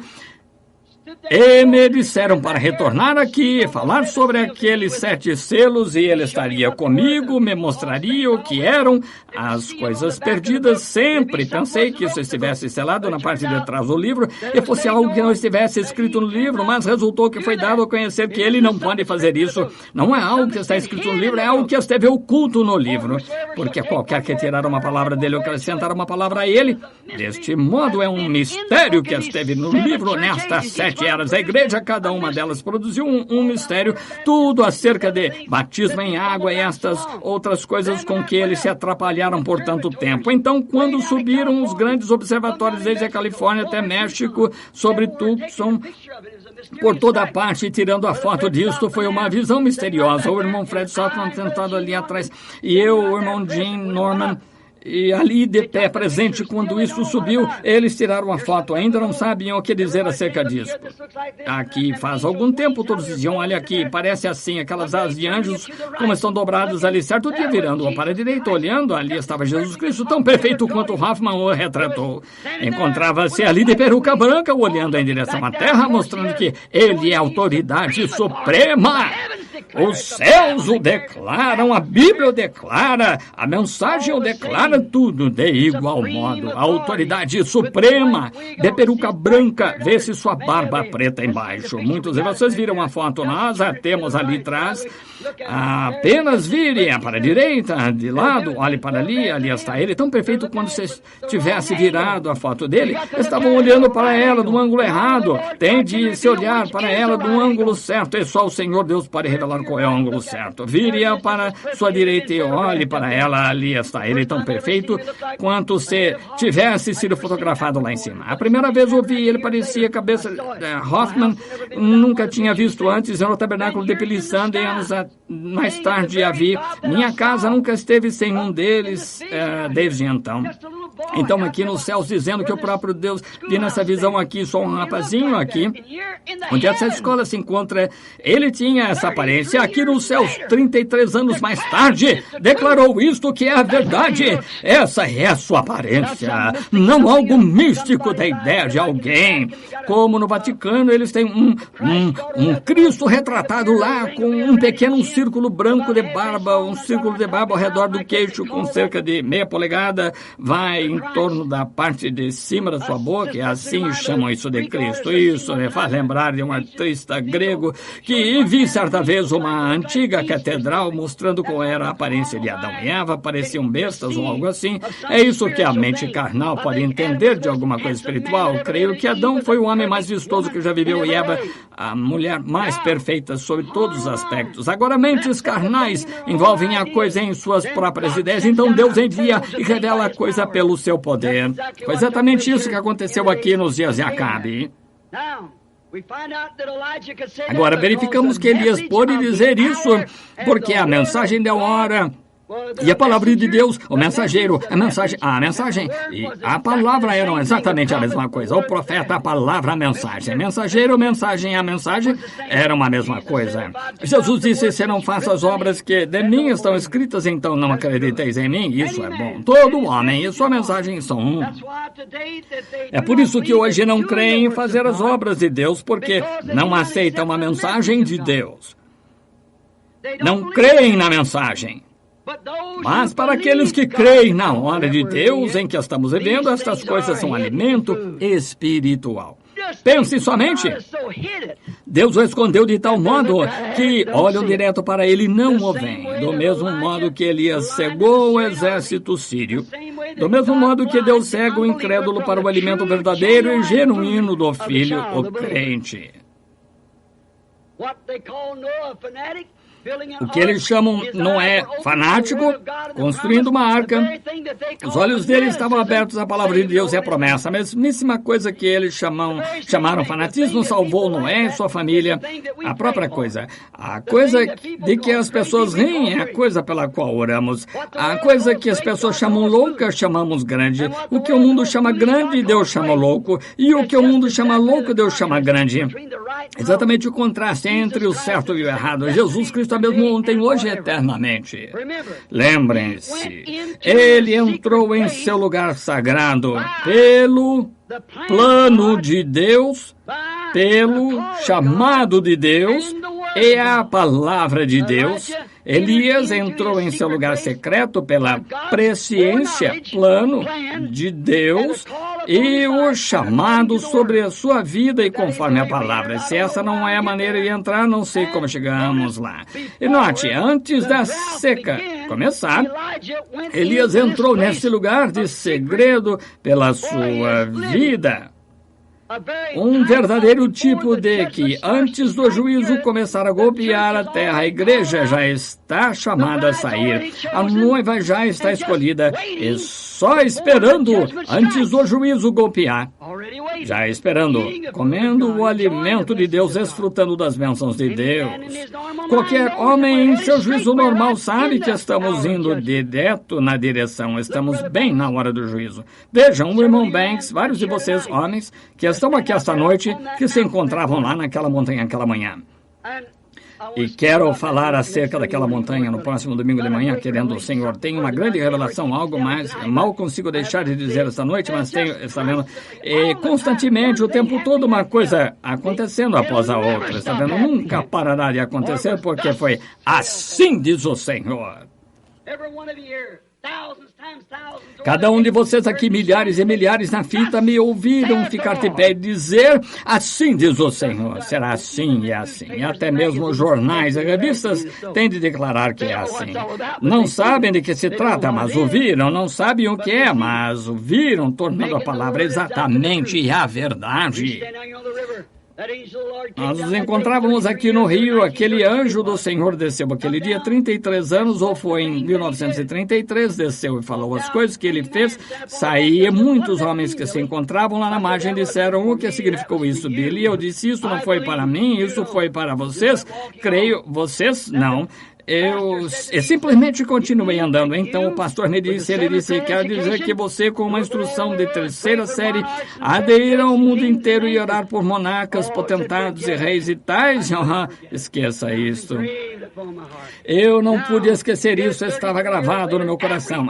e me disseram para retornar aqui, falar sobre aqueles 7 selos, e ele estaria comigo, me mostraria o que eram as coisas perdidas. Sempre pensei que isso estivesse selado na parte de trás do livro e fosse algo que não estivesse escrito no livro, mas resultou que foi dado a conhecer que ele não pode fazer isso. Não é algo que está escrito no livro, é algo que esteve oculto no livro, porque qualquer que tirar uma palavra dele ou acrescentar uma palavra a ele, deste modo é um mistério que esteve no livro. Nestas 7 eras, a igreja, cada uma delas produziu um mistério, tudo acerca de batismo em água e estas outras coisas com que eles se atrapalharam por tanto tempo. Então, quando subiram os grandes observatórios desde a Califórnia até México, sobre Tucson, por toda parte, tirando a foto disto, foi uma visão misteriosa. O irmão Fred Sutton sentado ali atrás e eu, o irmão Jim Norman, e ali de pé presente quando isso subiu, eles tiraram a foto, ainda não sabiam o que dizer acerca disso. Aqui faz algum tempo todos diziam, olha aqui, parece assim, aquelas asas de anjos como estão dobradas ali. Certo dia, virando para a direita, olhando, ali estava Jesus Cristo, tão perfeito quanto Hoffman o retratou. Encontrava-se ali de peruca branca, olhando em direção à terra, mostrando que ele é a autoridade suprema. Os céus o declaram, a Bíblia o declara, a mensagem o declara, tudo de igual modo. A autoridade suprema de peruca branca, vê-se sua barba preta embaixo. Muitos de vocês viram a foto, nós a temos ali atrás. Apenas virem para a direita, de lado, olhe para ali, ali está ele, tão perfeito quando você tivesse virado a foto dele. Estavam olhando para ela do ângulo errado. Tem de se olhar para ela do ângulo certo, e só o Senhor Deus pode revelar qual é o ângulo certo. Vire-a para sua direita e olhe para ela, ali está ele, tão perfeito quanto se tivesse sido fotografado lá em cima. A primeira vez ouvi, ele parecia a cabeça de Hoffman, nunca tinha visto antes, era o tabernáculo de Billy Sunday, anos mais tarde a vi. Minha casa nunca esteve sem um deles desde então. Então aqui nos céus dizendo que o próprio Deus vi nessa visão aqui, só um rapazinho aqui, onde essa escola se encontra, ele tinha essa aparência. Aqui nos céus, 33 anos mais tarde, declarou isto que é a verdade. Essa é a sua aparência, não algo místico da ideia de alguém. Como no Vaticano, eles têm um Cristo retratado lá com um pequeno círculo branco de barba, um círculo de barba ao redor do queixo com cerca de meia polegada, vai em torno da parte de cima da sua boca, e assim chamam isso de Cristo. Isso me faz lembrar de um artista grego que vi certa vez uma antiga catedral mostrando qual era a aparência de Adão e Eva, pareciam bestas ou algo assim. É isso que a mente carnal pode entender de alguma coisa espiritual. Creio que Adão foi o homem mais vistoso que já viveu e Eva a mulher mais perfeita sob todos os aspectos. Agora, mentes carnais envolvem a coisa em suas próprias ideias, então Deus envia e revela a coisa pelo seu poder. Foi exatamente isso que aconteceu aqui nos dias de Acabe. Agora, verificamos que Elias pôde dizer isso porque a mensagem da hora e a palavra de Deus, o mensageiro, a mensagem e a palavra eram exatamente a mesma coisa. O profeta, a palavra, a mensagem. Mensageiro, mensagem, a mensagem eram a mesma coisa. Jesus disse, se não faço as obras que de mim estão escritas, então não acrediteis em mim. Isso é bom. Todo homem e sua mensagem são um. É por isso que hoje não creem em fazer as obras de Deus, porque não aceitam a mensagem de Deus. Não creem na mensagem. Mas para aqueles que creem na hora de Deus em que estamos vivendo, estas coisas são alimento espiritual. Pense somente. Deus o escondeu de tal modo que olham direto para ele e não o veem. Do mesmo modo que Elias cegou o exército sírio. Do mesmo modo que Deus cega o incrédulo para o alimento verdadeiro e genuíno do filho, o crente. O que eles chamam Noé fanático, construindo uma arca. Os olhos dele estavam abertos à palavra de Deus e à promessa. A mesmíssima coisa que eles chamaram fanatismo salvou Noé e sua família. A própria coisa. A coisa de que as pessoas riem é a coisa pela qual oramos. A coisa que as pessoas chamam louca, chamamos grande. O que o mundo chama grande, Deus chama louco. E o que o mundo chama louco, Deus chama grande. Exatamente o contraste entre o certo e o errado. Jesus Cristo é mesmo ontem, hoje e eternamente. Lembrem-se, ele entrou em seu lugar sagrado pelo plano de Deus, pelo chamado de Deus e a palavra de Deus. Elias entrou em seu lugar secreto pela presciência, plano de Deus e o chamado sobre a sua vida e conforme a palavra. Se essa não é a maneira de entrar, não sei como chegamos lá. E note, antes da seca começar, Elias entrou nesse lugar de segredo pela sua vida. Um verdadeiro tipo de que, antes do juízo começar a golpear a terra, a igreja já está chamada a sair. A noiva já está escolhida e só esperando antes do juízo golpear. Já esperando, comendo o alimento de Deus, desfrutando das bênçãos de Deus. Qualquer homem em seu juízo normal sabe que estamos indo direto na direção, estamos bem na hora do juízo. Vejam, o irmão Banks, vários de vocês, homens, que estão aqui esta noite, que se encontravam lá naquela montanha aquela manhã. E quero falar acerca daquela montanha no próximo domingo de manhã, querendo o Senhor. Tenho uma grande revelação, algo mais. Mal consigo deixar de dizer esta noite, mas tenho, está vendo? E constantemente, o tempo todo, uma coisa acontecendo após a outra. Está vendo? Nunca parará de acontecer, porque foi assim diz o Senhor. Cada um de vocês aqui, milhares e milhares na fita, me ouviram ficar de pé e dizer, assim diz o Senhor, será assim e assim. E até mesmo os jornais e revistas têm de declarar que é assim. Não sabem de que se trata, mas ouviram. Não sabem o que é, mas ouviram, tornando a palavra exatamente a verdade. Nós nos encontrávamos aqui no Rio, aquele anjo do Senhor desceu aquele dia, 33 anos, ou foi em 1933, desceu e falou as coisas que ele fez, saía, muitos homens que se encontravam lá na margem disseram, o que significou isso, Billy? Eu disse, isso não foi para mim, isso foi para vocês, creio, vocês não. Eu simplesmente continuei andando. Então o pastor me disse, ele disse, quer dizer que você com uma instrução de 3ª série há de ir ao mundo inteiro e orar por monarcas, potentados e reis e tais? Esqueça isso. Eu não pude esquecer isso, estava gravado no meu coração.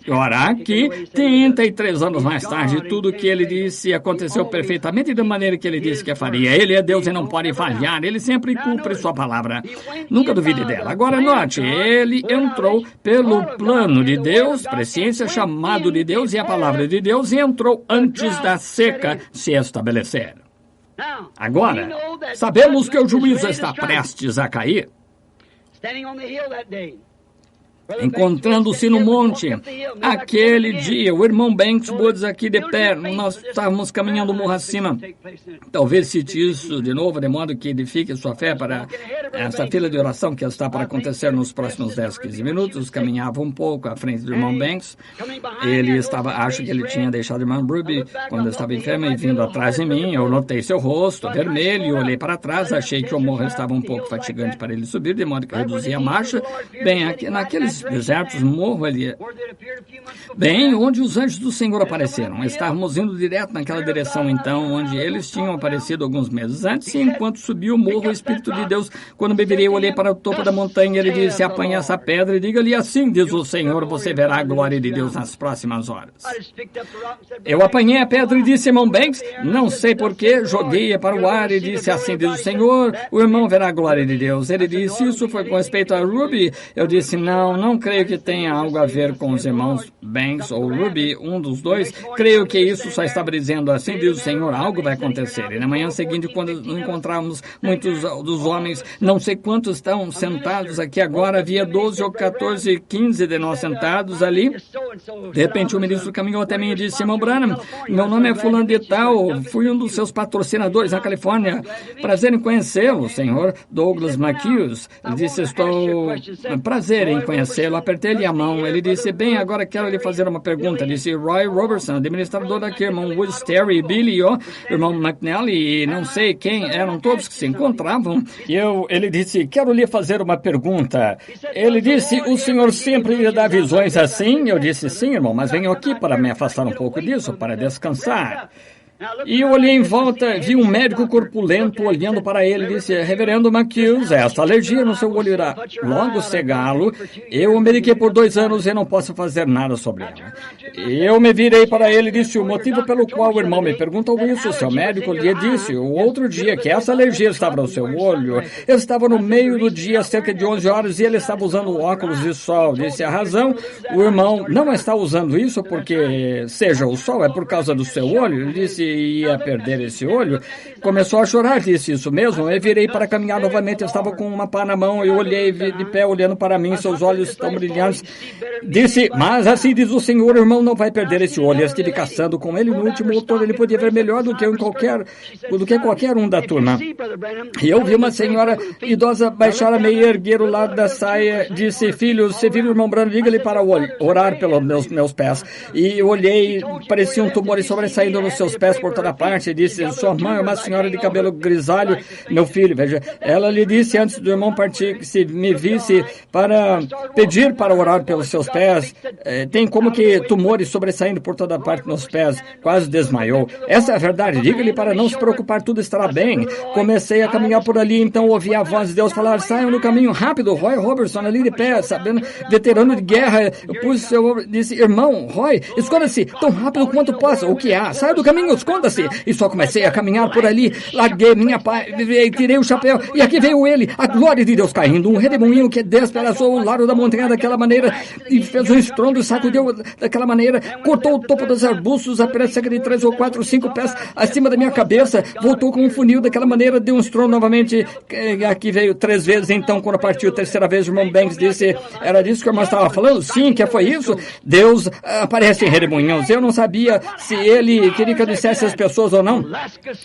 Agora aqui, 33 anos mais tarde, tudo o que ele disse aconteceu perfeitamente da maneira que ele disse que faria. Ele é Deus e não pode falhar, ele sempre cumpre sua palavra. Nunca duvide dela. Agora note, ele entrou pelo plano de Deus, presciência, chamado de Deus e a palavra de Deus, e entrou antes da seca se estabelecer. Agora, sabemos que o juízo está prestes a cair. Encontrando-se no monte, aquele dia, o irmão Banks Woods aqui de pé, nós estávamos caminhando morro acima. Talvez cite isso de novo, de modo que edifique sua fé para essa fila de oração que está para acontecer nos próximos 10, 15 minutos. Caminhava um pouco à frente do irmão Banks. Ele estava, acho que ele tinha deixado a irmã Ruby quando eu estava enferma e vindo atrás de mim. Eu notei seu rosto vermelho, olhei para trás, achei que o morro estava um pouco fatigante para ele subir, de modo que eu reduzi a marcha. Bem, aqui, naqueles desertos, morro ali, bem onde os anjos do Senhor apareceram. Estávamos indo direto naquela direção, então, onde eles tinham aparecido alguns meses antes, e enquanto subia o morro, o Espírito de Deus, quando me virei, eu olhei para o topo da montanha, ele disse, apanha essa pedra e diga-lhe, assim diz o Senhor, você verá a glória de Deus nas próximas horas. Eu apanhei a pedra e disse, irmão Banks, não sei porquê, joguei-a para o ar e disse, assim diz o Senhor, o irmão verá a glória de Deus. Ele disse, isso foi com respeito a Ruby? Eu disse, não creio que tenha algo a ver com os irmãos Banks ou Ruby, um dos dois. Creio que isso só estava dizendo, assim diz o Senhor, algo vai acontecer. E na manhã seguinte, quando encontramos muitos dos homens, não sei quantos estão sentados aqui agora, havia 12 ou 14, 15 de nós sentados ali. De repente o ministro caminhou até mim e disse, irmão Branham, meu nome é fulano de tal, fui um dos seus patrocinadores na Califórnia. Prazer em conhecê-lo, senhor Douglas McHughes. Ele disse, estou prazer em conhecê-lo. Apertei-lhe a mão. Ele disse, bem, agora quero lhe fazer uma pergunta. Disse, Roy Robertson, administrador daqui, irmão Woods, Terry, Billy, irmão McNally, e não sei quem, eram todos que se encontravam. E ele disse, quero lhe fazer uma pergunta. Ele disse, o senhor sempre lhe dá visões assim? Eu disse, sim, irmão, mas venho aqui para me afastar um pouco disso, para descansar. E eu olhei em volta, vi um médico corpulento olhando para ele e disse, reverendo McHughes, esta alergia no seu olho irá logo cegá-lo. Eu o mediquei por 2 anos e não posso fazer nada sobre ela. Eu me virei para ele e disse, o motivo pelo qual o irmão me perguntou isso, seu médico lhe disse, o outro dia que essa alergia estava no seu olho, eu estava no meio do dia, cerca de 11 horas, e ele estava usando óculos de sol. Disse, a razão, o irmão não está usando isso porque seja o sol, é por causa do seu olho. Ele disse, ia perder esse olho, começou a chorar, disse isso mesmo, eu virei para caminhar novamente, eu estava com uma pá na mão, eu olhei de pé olhando para mim, seus olhos estão brilhantes, disse, mas assim diz o Senhor, o irmão não vai perder esse olho. Eu estive caçando com ele no último outono, ele podia ver melhor do que qualquer um da turma. E eu vi uma senhora idosa baixar a meia, erguer o lado da saia, disse, filho, se vir o irmão Branham, diga-lhe para orar pelos meus pés. E eu olhei, parecia um tumor sobressaindo nos seus pés, pés por toda parte. Disse, sua mãe é uma senhora de cabelo grisalho. Meu filho, veja, ela lhe disse antes do irmão partir, que se me visse para pedir para orar pelos seus pés. Tem como que tumores sobressaindo por toda parte nos pés. Quase desmaiou. Essa é a verdade. Diga-lhe para não se preocupar, tudo estará bem. Comecei a caminhar por ali, então ouvi a voz de Deus falar, saiam no caminho rápido. Roy Robertson ali de pé, sabendo, veterano de guerra. Eu disse, irmão, Roy, esconda-se tão rápido quanto possa. O que há? Saia do caminho, esconda-se. E só comecei a caminhar por ali. Larguei minha paz, tirei o chapéu. E aqui veio ele, a glória de Deus caindo. Um redemoinho que despedaçou o lado da montanha daquela maneira e fez um estrondo, sacudiu daquela maneira, cortou o topo dos arbustos apenas cerca de 3 ou 4, 5 pés acima da minha cabeça, voltou com um funil daquela maneira, deu um estrondo novamente. Aqui veio 3 vezes, então quando partiu a terceira vez, o irmão Banks disse, era disso que o irmão estava falando? Sim, que foi isso? Deus aparece em redemoinhos. Eu não sabia se ele queria que eu dissesse às pessoas ou não.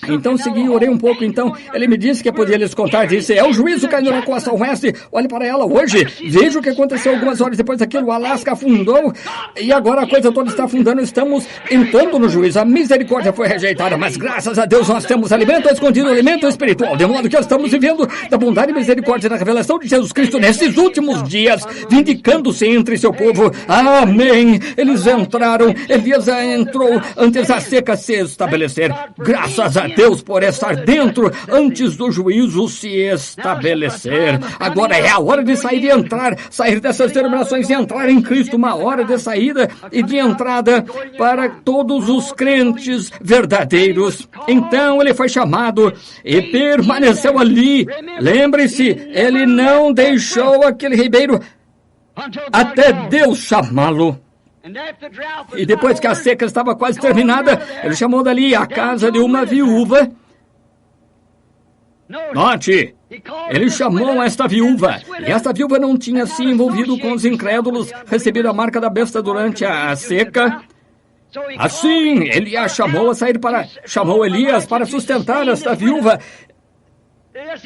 Então segui, orei um pouco, então ele me disse que eu podia lhes contar, disse, é o juízo caindo na costa oeste, olhe para ela hoje, veja o que aconteceu algumas horas depois daquilo, o Alasca afundou e agora a coisa toda está afundando, estamos entrando no juízo, a misericórdia foi rejeitada, mas graças a Deus nós temos alimento escondido, alimento espiritual, de modo que estamos vivendo da bondade e misericórdia da revelação de Jesus Cristo nesses últimos dias, vindicando-se entre seu povo, amém, eles entraram, Elias entrou antes da seca se estabelecer, graças a Deus por estar dentro antes do juízo se estabelecer, agora é a hora de sair e entrar, sair dessas denominações e entrar em Cristo, uma hora de saída e de entrada para todos os crentes verdadeiros. Então ele foi chamado e permaneceu ali. Lembre-se, ele não deixou aquele ribeiro até Deus chamá-lo. E depois que a seca estava quase terminada, ele chamou dali a casa de uma viúva. Note, ele chamou esta viúva, e esta viúva não tinha se envolvido com os incrédulos, recebido a marca da besta durante a seca. Assim, ele a chamou chamou Elias para sustentar esta viúva.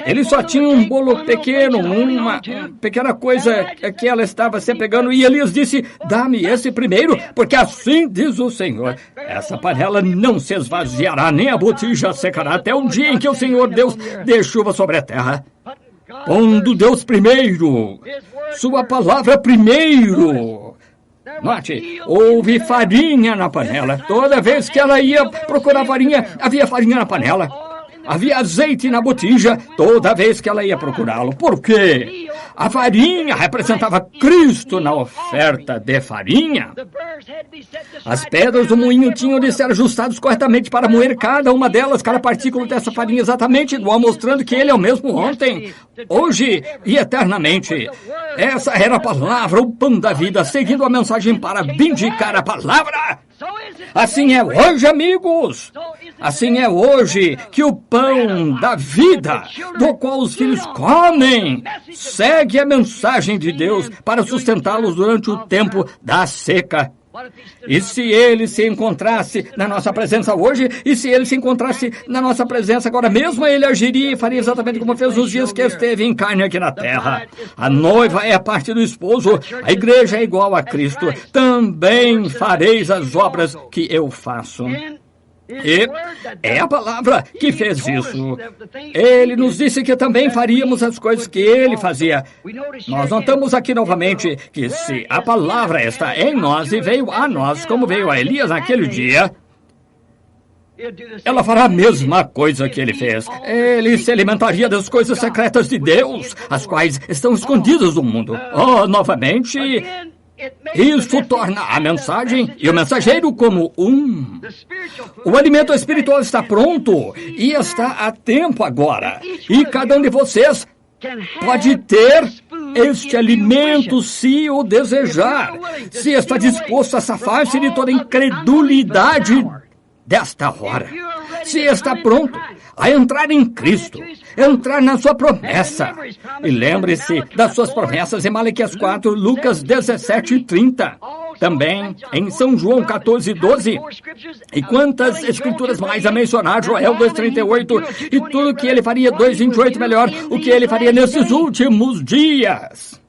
Ele só tinha um bolo pequeno, uma pequena coisa que ela estava se pegando, e Elias disse, dá-me esse primeiro, porque assim diz o Senhor, essa panela não se esvaziará, nem a botija secará, até o dia em que o Senhor Deus dê chuva sobre a terra. Pondo Deus primeiro, sua palavra primeiro. Note, houve farinha na panela. Toda vez que ela ia procurar farinha, havia farinha na panela. Havia azeite na botija toda vez que ela ia procurá-lo. Por quê? A farinha representava Cristo na oferta de farinha. As pedras do moinho tinham de ser ajustadas corretamente para moer cada uma delas, cada partícula dessa farinha exatamente igual, mostrando que ele é o mesmo ontem, hoje e eternamente. Essa era a palavra, o pão da vida, seguindo a mensagem para vindicar a palavra. Assim é hoje, amigos. Assim é hoje que o pão da vida, do qual os filhos comem, segue a mensagem de Deus para sustentá-los durante o tempo da seca. E se ele se encontrasse na nossa presença hoje, e se ele se encontrasse na nossa presença agora mesmo, ele agiria e faria exatamente como fez nos dias que esteve em carne aqui na terra. A noiva é a parte do esposo, a igreja é igual a Cristo. Também fareis as obras que eu faço. E é a palavra que fez isso. Ele nos disse que também faríamos as coisas que ele fazia. Nós notamos aqui novamente que se a palavra está em nós e veio a nós, como veio a Elias naquele dia, ela fará a mesma coisa que ele fez. Ele se alimentaria das coisas secretas de Deus, as quais estão escondidas do mundo. Oh, novamente, isso torna a mensagem e o mensageiro como um. O alimento espiritual está pronto e está a tempo agora. E cada um de vocês pode ter este alimento se o desejar, se está disposto a safar-se de toda incredulidade desta hora. Se está pronto a entrar em Cristo, entrar na sua promessa. E lembre-se das suas promessas em Malaquias 4, Lucas 17 e 30. Também em São João 14, 12. E quantas escrituras mais a mencionar, Joel 2,38. E tudo o que ele faria, 2,28 melhor, o que ele faria nesses últimos dias.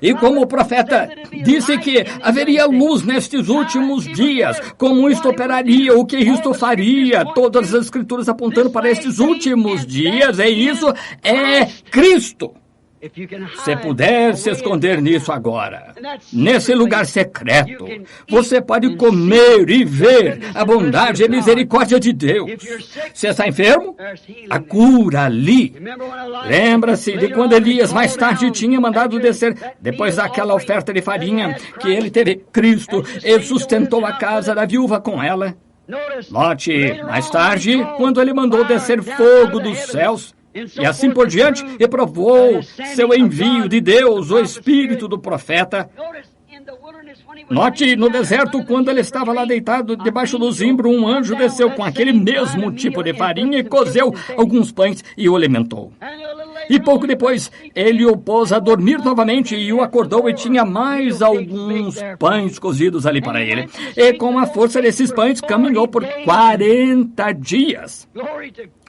E como o profeta disse que haveria luz nestes últimos dias, como isto operaria, o que isto faria, todas as escrituras apontando para estes últimos dias, isso é Cristo. Se puder se esconder nisso agora, nesse lugar secreto, você pode comer e ver a bondade e misericórdia de Deus. Se está enfermo, a cura ali. Lembra-se de quando Elias mais tarde tinha mandado descer, depois daquela oferta de farinha, que ele teve Cristo e sustentou a casa da viúva com ela. Note, mais tarde, quando ele mandou descer fogo dos céus, e assim por diante, e provou seu envio de Deus, o espírito do profeta. Note, no deserto, quando ele estava lá deitado debaixo do zimbro, um anjo desceu com aquele mesmo tipo de farinha e cozeu alguns pães e o alimentou. E pouco depois, ele o pôs a dormir novamente e o acordou e tinha mais alguns pães cozidos ali para ele. E com a força desses pães, caminhou por 40 dias.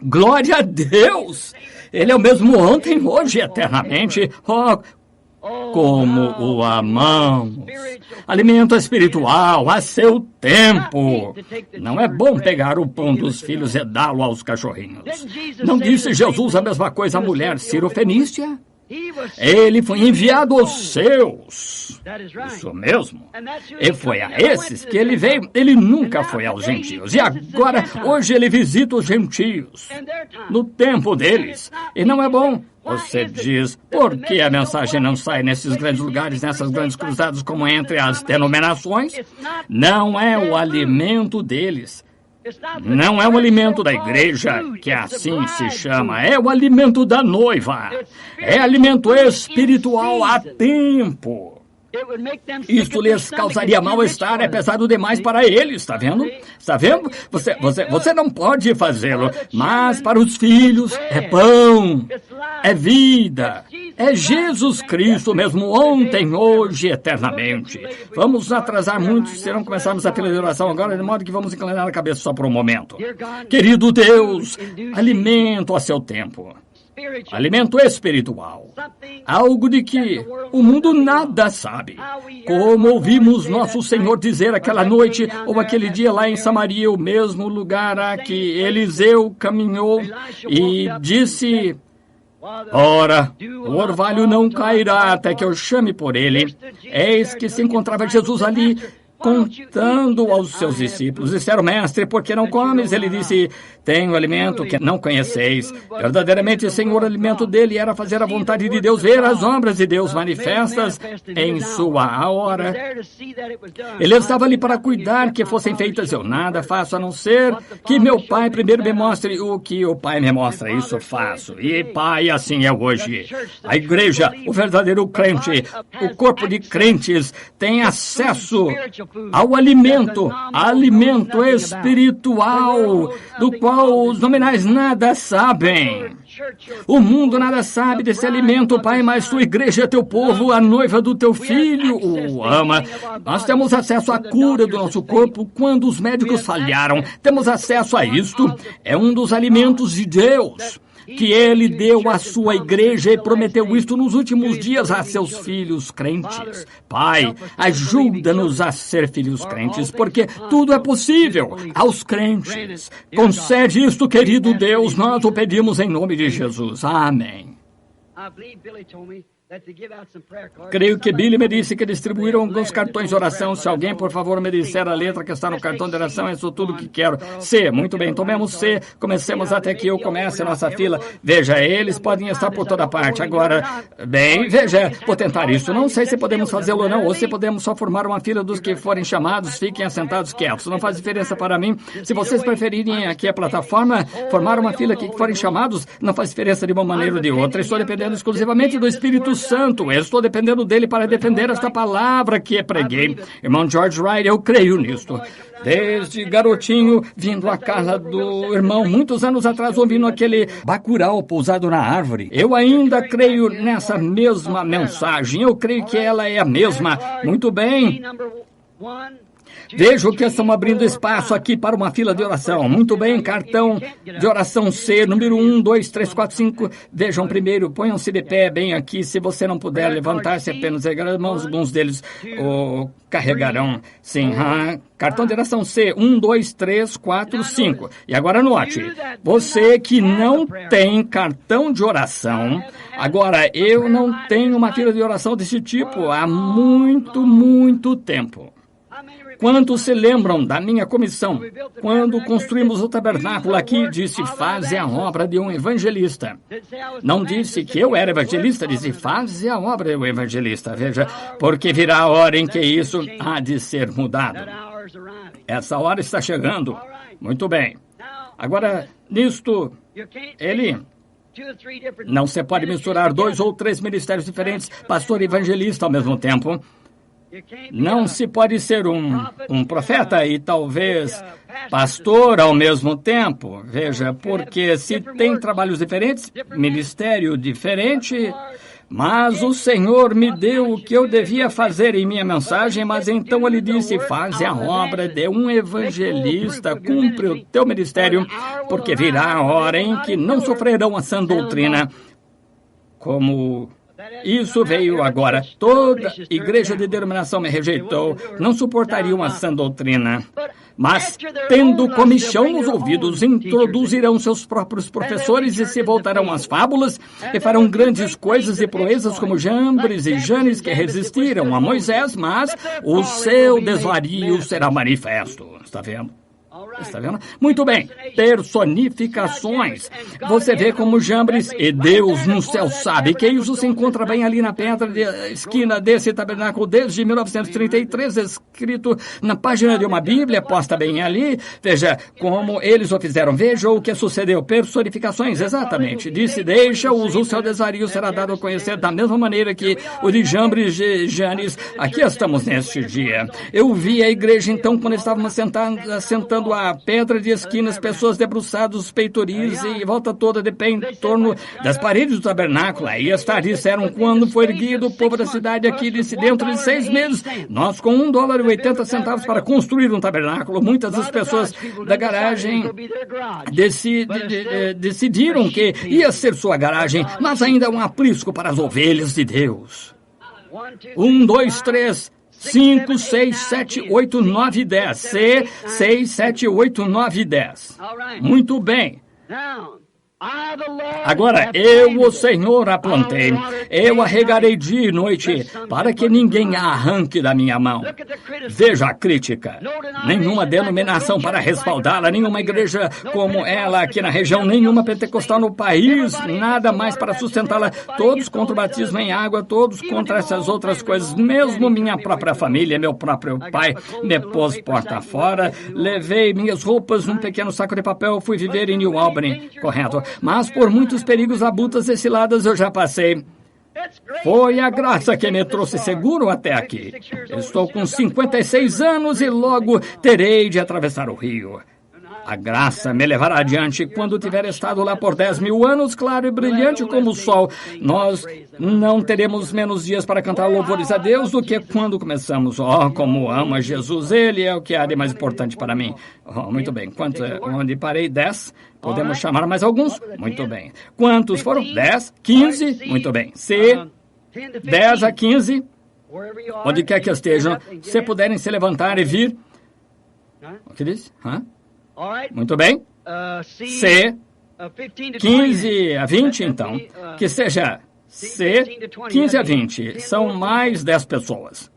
Glória a Deus! Ele é o mesmo ontem, hoje e eternamente. Oh, como o amamos. Alimento espiritual a seu tempo. Não é bom pegar o pão dos filhos e dá-lo aos cachorrinhos. Não disse Jesus a mesma coisa à mulher Cirofenícia? Ele foi enviado aos seus. Isso mesmo. E foi a esses que ele veio. Ele nunca foi aos gentios. E agora, hoje, ele visita os gentios. No tempo deles. E não é bom. Você diz, por que a mensagem não sai nesses grandes lugares, nessas grandes cruzadas como entre as denominações? Não é o alimento deles. Não é o alimento da igreja, que assim se chama, é o alimento da noiva. É alimento espiritual a tempo. Isto lhes causaria mal-estar, é pesado demais para eles, está vendo? Está vendo? Você não pode fazê-lo, mas para os filhos é pão, é vida, é Jesus Cristo mesmo, ontem, hoje, eternamente. Vamos atrasar muito se não começarmos a fila de oração agora, de modo que vamos inclinar a cabeça só por um momento. Querido Deus, alimento a seu tempo. Alimento espiritual. Algo de que o mundo nada sabe. Como ouvimos nosso Senhor dizer aquela noite ou aquele dia lá em Samaria, o mesmo lugar a que Eliseu caminhou e disse: ora, o orvalho não cairá até que eu chame por ele. Eis que se encontrava Jesus ali, contando aos seus discípulos. Disseram, mestre, por que não comes? Ele disse, tenho alimento que não conheceis. Verdadeiramente, Senhor, o alimento dele era fazer a vontade de Deus, ver as obras de Deus manifestas em sua hora. Ele estava ali para cuidar que fossem feitas. Eu nada faço a não ser que meu Pai primeiro me mostre o que o Pai me mostra. Isso faço. E Pai, assim é hoje. A igreja, o verdadeiro crente, o corpo de crentes tem acesso ao alimento espiritual, do qual os nominais nada sabem. O mundo nada sabe desse alimento, Pai, mas tua igreja é teu povo, a noiva do teu filho o ama. Nós temos acesso à cura do nosso corpo quando os médicos falharam. Temos acesso a isto. É um dos alimentos de Deus que ele deu à sua igreja e prometeu isto nos últimos dias a seus filhos crentes. Pai, ajuda-nos a ser filhos crentes, porque tudo é possível aos crentes. Concede isto, querido Deus, nós o pedimos em nome de Jesus. Amém. Creio que Billy me disse que distribuíram alguns cartões de oração. Se alguém, por favor, me disser a letra que está no cartão de oração, é isso tudo que quero. C, muito bem, tomemos C, comecemos até que eu comece a nossa fila. Veja, eles podem estar por toda parte. Agora, bem, veja, vou tentar isso. Não sei se podemos fazê-lo ou não, ou se podemos só formar uma fila dos que forem chamados, fiquem assentados quietos. Não faz diferença para mim. Se vocês preferirem aqui a plataforma, formar uma fila aqui que forem chamados, não faz diferença de uma maneira ou de outra. Estou dependendo exclusivamente do Espírito Santo. Eu estou dependendo dele para defender esta palavra que preguei. Irmão George Wright, eu creio nisto. Desde garotinho, vindo à casa do irmão, muitos anos atrás, ouvindo aquele bacurau pousado na árvore. Eu ainda creio nessa mesma mensagem. Eu creio que ela é a mesma. Muito bem. Vejo que estão abrindo espaço aqui para uma fila de oração. Muito bem, cartão de oração C, número 1, 2, 3, 4, 5. Vejam primeiro, ponham-se de pé bem aqui. Se você não puder levantar-se, apenas erguer as mãos, alguns deles carregarão. Sim, cartão de oração C, 1, 2, 3, 4, 5. E agora anote, você que não tem cartão de oração, agora eu não tenho uma fila de oração desse tipo há muito tempo. Quantos se lembram da minha comissão? Quando construímos o tabernáculo aqui, disse, faze a obra de um evangelista. Não disse que eu era evangelista, disse, faze a obra de um evangelista. Veja, porque virá a hora em que isso há de ser mudado. Essa hora está chegando. Muito bem. Agora, nisto, ele... Não se pode misturar 2 ou 3 ministérios diferentes, pastor e evangelista ao mesmo tempo. Não se pode ser um profeta e talvez pastor ao mesmo tempo. Veja, porque se tem trabalhos diferentes, ministério diferente, mas o Senhor me deu o que eu devia fazer em minha mensagem, mas então ele disse, faze a obra de um evangelista, cumpre o teu ministério, porque virá a hora em que não sofrerão a sã doutrina, como... Isso veio agora. Toda igreja de denominação me rejeitou, não suportaria uma sã doutrina. Mas, tendo comichão nos ouvidos, introduzirão seus próprios professores e se voltarão às fábulas e farão grandes coisas e proezas como Jambres e Janes que resistiram a Moisés, mas o seu desvario será manifesto. Está vendo? Está vendo? Muito bem, personificações. Você vê como Jambres e Deus no céu sabe que isso se encontra bem ali na pedra de esquina desse tabernáculo desde 1933, escrito na página de uma Bíblia, posta bem ali. Veja como eles o fizeram. Veja o que sucedeu. Personificações, exatamente. Disse, deixa-os, o seu desvario será dado a conhecer da mesma maneira que o de Jambres e Janes. Aqui estamos neste dia. Eu vi a igreja então quando estávamos sentando a pedra de esquinas, pessoas debruçadas, peitoris e volta toda de pé em torno das paredes do tabernáculo. Aí está, disseram, quando foi erguido o povo da cidade aqui, disse, dentro de 6 meses, nós com $1,80 para construir um tabernáculo. Muitas das pessoas da garagem decidiram que ia ser sua garagem, mas ainda um aprisco para as ovelhas de Deus. 1, 2, 3... 5, 6, 7, 8, 9, 10. C, 6, 7, 8, 9, 10. Muito bem. Agora, eu, o Senhor, a plantei. Eu a regarei dia e noite, para que ninguém a arranque da minha mão. Veja a crítica. Nenhuma denominação para respaldá-la, nenhuma igreja como ela aqui na região, nenhuma pentecostal no país, nada mais para sustentá-la. Todos contra o batismo em água, todos contra essas outras coisas. Mesmo minha própria família, meu próprio pai, me pôs porta fora. Levei minhas roupas num pequeno saco de papel, fui viver em New Albany. Correto. Mas por muitos perigos, abutres e ciladas eu já passei. Foi a graça que me trouxe seguro até aqui. Estou com 56 anos e logo terei de atravessar o rio. A graça me levará adiante quando tiver estado lá por 10.000 anos, claro e brilhante como o sol. Nós não teremos menos dias para cantar louvores a Deus do que quando começamos. Oh, como amo a Jesus, Ele é o que há de mais importante para mim. Oh, muito bem. Onde parei? 10. Podemos chamar mais alguns? Muito bem. Quantos foram? 10, 15? Muito bem. C, 10 a 15. Onde quer que estejam, se puderem se levantar e vir. O que disse? Muito bem. C, 15 a 20, então. Que seja C, 15 a 20. São mais 10 pessoas.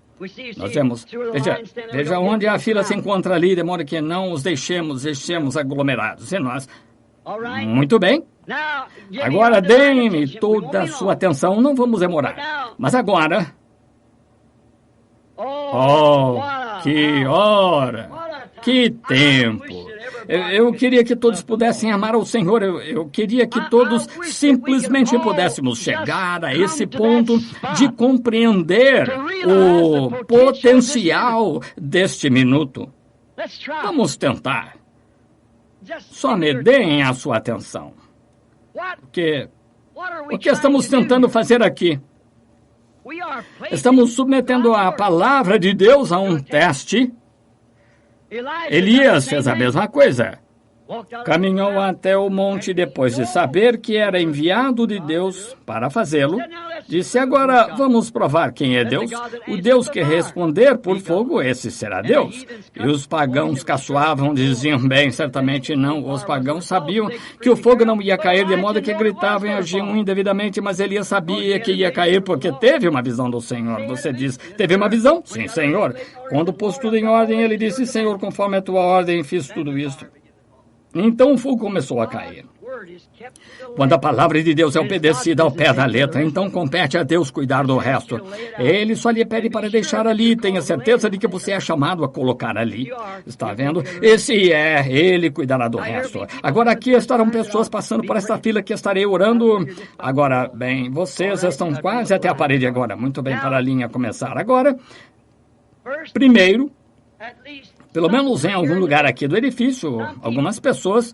Nós vemos. Veja onde a fila se encontra ali, de modo que não os deixemos aglomerados. E nós... Muito bem. Agora dê-me toda a sua atenção. Não vamos demorar. Mas agora... Oh, que hora! Que tempo! Eu queria que todos pudessem amar ao Senhor. Eu queria que todos simplesmente pudéssemos chegar a esse ponto de compreender o potencial deste minuto. Vamos tentar. Só me deem a sua atenção. O que estamos tentando fazer aqui? Estamos submetendo a palavra de Deus a um teste Elias fez a mesma coisa. Caminhou até o monte depois de saber que era enviado de Deus para fazê-lo. Disse, agora vamos provar quem é Deus. O Deus que responder por fogo, esse será Deus. E os pagãos caçoavam, diziam, bem, certamente não. Os pagãos sabiam que o fogo não ia cair, de modo que gritavam e agiam indevidamente, mas Elias sabia que ia cair porque teve uma visão do Senhor. Você diz, teve uma visão? Sim, Senhor. Quando pôs tudo em ordem, ele disse, Senhor, conforme a tua ordem, fiz tudo isto. Então o fogo começou a cair. Quando a palavra de Deus é obedecida ao pé da letra, então compete a Deus cuidar do resto. Ele só lhe pede para deixar ali. Tenha certeza de que você é chamado a colocar ali. Está vendo? Ele cuidará do resto. Agora aqui estarão pessoas passando por esta fila que estarei orando. Agora, bem, vocês estão quase até a parede agora. Muito bem, para a linha começar. Agora, primeiro, pelo menos em algum lugar aqui do edifício, algumas pessoas,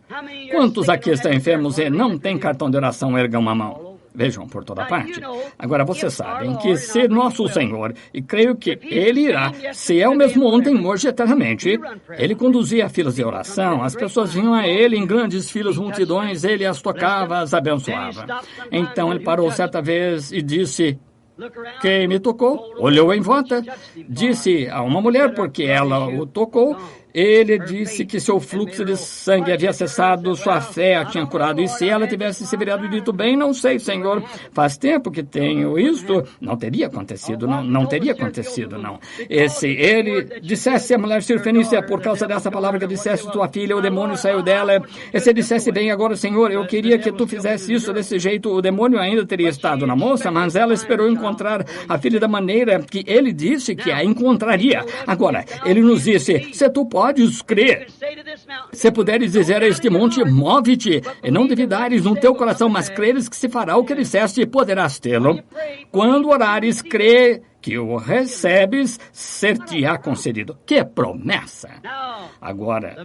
quantos aqui estão enfermos e não têm cartão de oração, ergam a mão? Vejam por toda parte. Agora, vocês sabem que se nosso Senhor, e creio que Ele irá, se é o mesmo ontem, hoje, eternamente, Ele conduzia filas de oração, as pessoas vinham a Ele em grandes filas, multidões, Ele as tocava, as abençoava. Então, Ele parou certa vez e disse, quem me tocou? Olhou em volta, disse a uma mulher, porque ela o tocou. Ele disse que seu fluxo de sangue havia cessado, sua fé a tinha curado. E se ela tivesse se virado e dito, bem, não sei, Senhor, faz tempo que tenho isto, não teria acontecido, não teria acontecido, não. E se ele dissesse a mulher Sirfenícia, por causa dessa palavra que dissesse tua filha, o demônio saiu dela. E se dissesse, bem, agora, Senhor, eu queria que tu fizesse isso desse jeito, o demônio ainda teria estado na moça, mas ela esperou encontrar a filha da maneira que ele disse que a encontraria. Agora, ele nos disse, se tu podes crer, se puderes dizer a este monte, move-te, e não duvidares no teu coração, mas creres que se fará o que disseste, poderás tê-lo. Quando orares, crê que o recebes, ser-te-á concedido. Que promessa! Agora,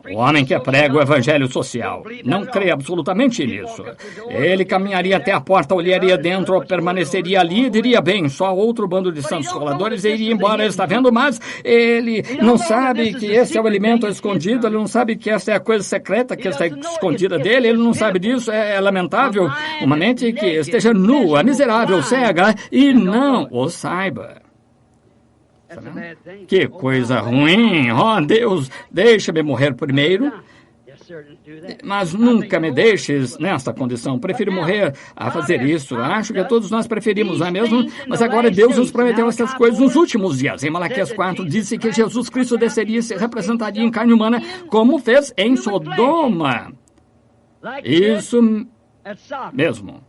o homem que prega o evangelho social não crê absolutamente nisso. Ele caminharia até a porta, olharia dentro, permaneceria ali e diria, bem, só outro bando de santos coladores e iria embora, está vendo? Mas ele não sabe que esse é o alimento escondido, ele não sabe que essa é a coisa secreta que está escondida dele, ele não sabe disso, é lamentável. Uma mente que esteja nua, miserável, cega e não o saiba. Que coisa ruim! Oh, Deus, deixa-me morrer primeiro. Mas nunca me deixes nesta condição. Prefiro morrer a fazer isso. Acho que todos nós preferimos, não é mesmo? Mas agora Deus nos prometeu essas coisas nos últimos dias. Em Malaquias 4 disse que Jesus Cristo desceria e se representaria em carne humana, como fez em Sodoma. Isso mesmo.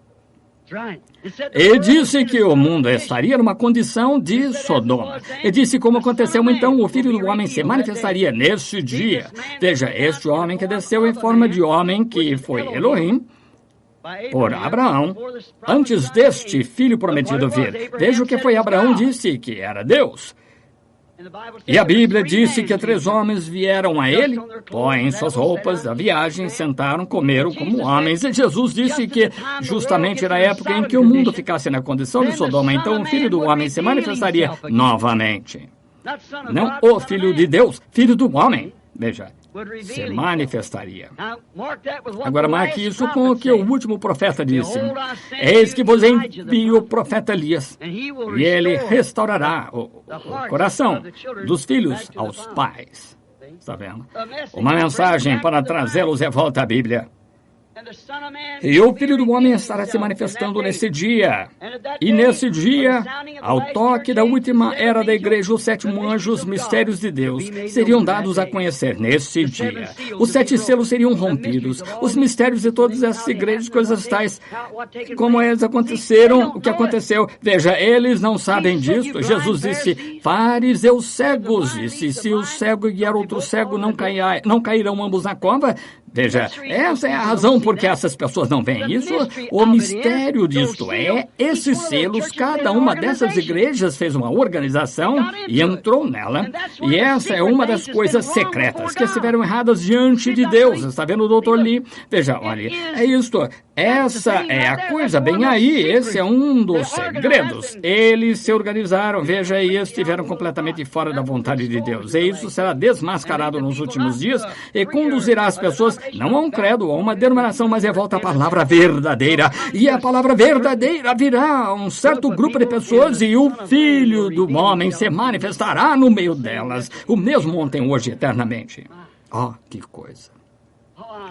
Ele disse que o mundo estaria numa condição de Sodoma. Ele disse como aconteceu então, o Filho do Homem se manifestaria neste dia. Veja, este homem que desceu em forma de homem, que foi Elohim, por Abraão, antes deste filho prometido vir. Veja o que foi Abraão disse, que era Deus. E a Bíblia disse que 3 homens vieram a ele, põem suas roupas da viagem, sentaram, comeram como homens. E Jesus disse que justamente era a época em que o mundo ficasse na condição de Sodoma, então o Filho do Homem se manifestaria novamente. Não o Filho de Deus, Filho do Homem. Veja, se manifestaria. Agora marque isso com o que o último profeta disse. Eis que vos envio o profeta Elias, e ele restaurará o coração dos filhos aos pais. Está vendo? Uma mensagem para trazê-los de volta à Bíblia. E o Filho do Homem estará se manifestando nesse dia. E nesse dia, ao toque da última era da igreja, os 7 anjos, mistérios de Deus, seriam dados a conhecer nesse dia. Os 7 selos seriam rompidos. Os mistérios de todas essas igrejas, coisas tais, como eles aconteceram, o que aconteceu. Veja, eles não sabem disso. Jesus disse, fariseus cegos, disse, se o cego guiar outro cego, não cairão ambos na cova. Veja, essa é a razão por que essas pessoas não vêm. Isso, o mistério disto é, esses selos, cada uma dessas igrejas fez uma organização e entrou nela. E essa é uma das coisas secretas que estiveram erradas diante de Deus. Está vendo, Dr. Lee? Veja, olha, é isto. Essa é a coisa bem aí. Esse é um dos segredos. Eles se organizaram, veja, e estiveram completamente fora da vontade de Deus. E isso será desmascarado nos últimos dias e conduzirá as pessoas não a um credo, a uma denominação, mas é volta à palavra verdadeira. E a palavra verdadeira virá a um certo grupo de pessoas e o Filho do Homem se manifestará no meio delas. O mesmo ontem, hoje, eternamente. Oh, que coisa.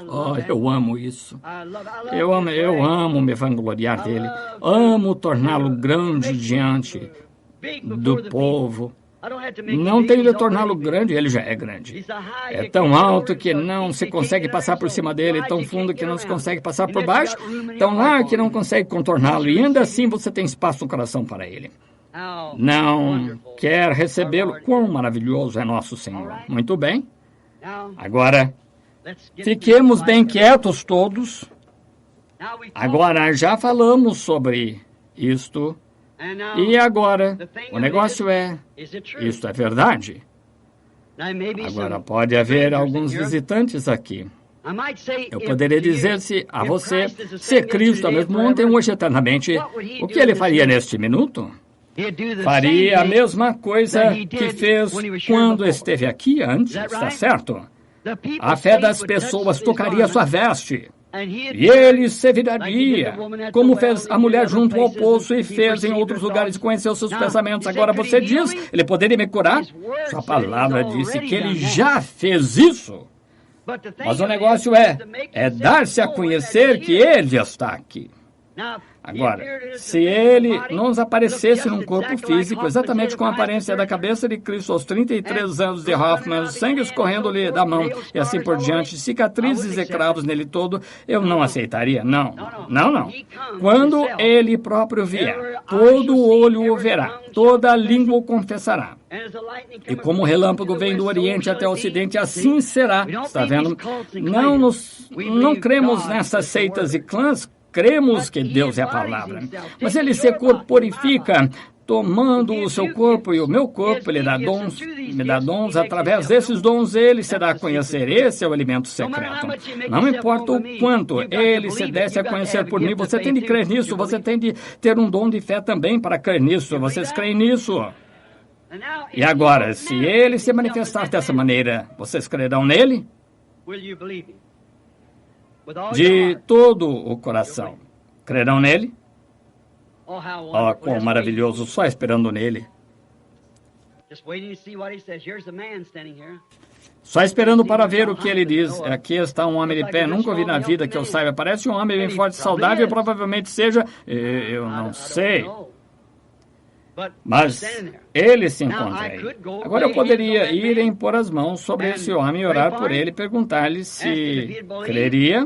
Oh, eu amo isso. Eu amo me vangloriar dele. Amo torná-lo grande diante do povo. Não tenho de torná-lo grande, ele já é grande. É tão alto que não se consegue passar por cima dele, tão fundo que não se consegue passar por baixo, tão largo que não consegue contorná-lo, e ainda assim você tem espaço no coração para ele. Não quer recebê-lo? Quão maravilhoso é nosso Senhor. Muito bem. Agora, fiquemos bem quietos todos. Agora, já falamos sobre isto. E agora, o negócio é, isto é verdade? Agora, pode haver alguns visitantes aqui. Eu poderia dizer-se a você, se Cristo é mesmo ontem, hoje, eternamente, o que ele faria neste minuto? Faria a mesma coisa que fez quando esteve aqui antes, está certo? A fé das pessoas tocaria sua veste. E ele se viraria, como fez a mulher junto ao poço e fez em outros lugares, conheceu seus pensamentos. Agora você diz, ele poderia me curar? Sua palavra disse que ele já fez isso. Mas o negócio é dar-se a conhecer que ele está aqui. Agora, se ele nos aparecesse num corpo físico, exatamente com a aparência da cabeça de Cristo aos 33 anos de Hoffman, sangue escorrendo-lhe da mão e assim por diante, cicatrizes e cravos nele todo, eu não aceitaria. Não. Quando ele próprio vier, todo olho o verá, toda a língua o confessará. E como o relâmpago vem do Oriente até o Ocidente, assim será. Está vendo? Não cremos nessas seitas e clãs. Cremos que Deus é a palavra, mas ele se corporifica, tomando o seu corpo e o meu corpo, ele dá dons, me dá dons, através desses dons ele se dá a conhecer, esse é o alimento secreto. Não importa o quanto ele se desse a conhecer por mim, você tem de crer nisso, você tem de ter um dom de fé também para crer nisso, vocês creem nisso? E agora, se ele se manifestar dessa maneira, vocês crerão nele? De todo o coração. Crerão nele? Oh, quão maravilhoso, só esperando nele. Só esperando para ver o que ele diz. Aqui está um homem de pé, nunca ouvi na vida que eu saiba. Parece um homem bem forte e saudável, provavelmente seja... Eu não sei. Mas ele se encontra aí. Agora eu poderia ir e impor as mãos sobre esse homem e orar por ele e perguntar-lhe se creria.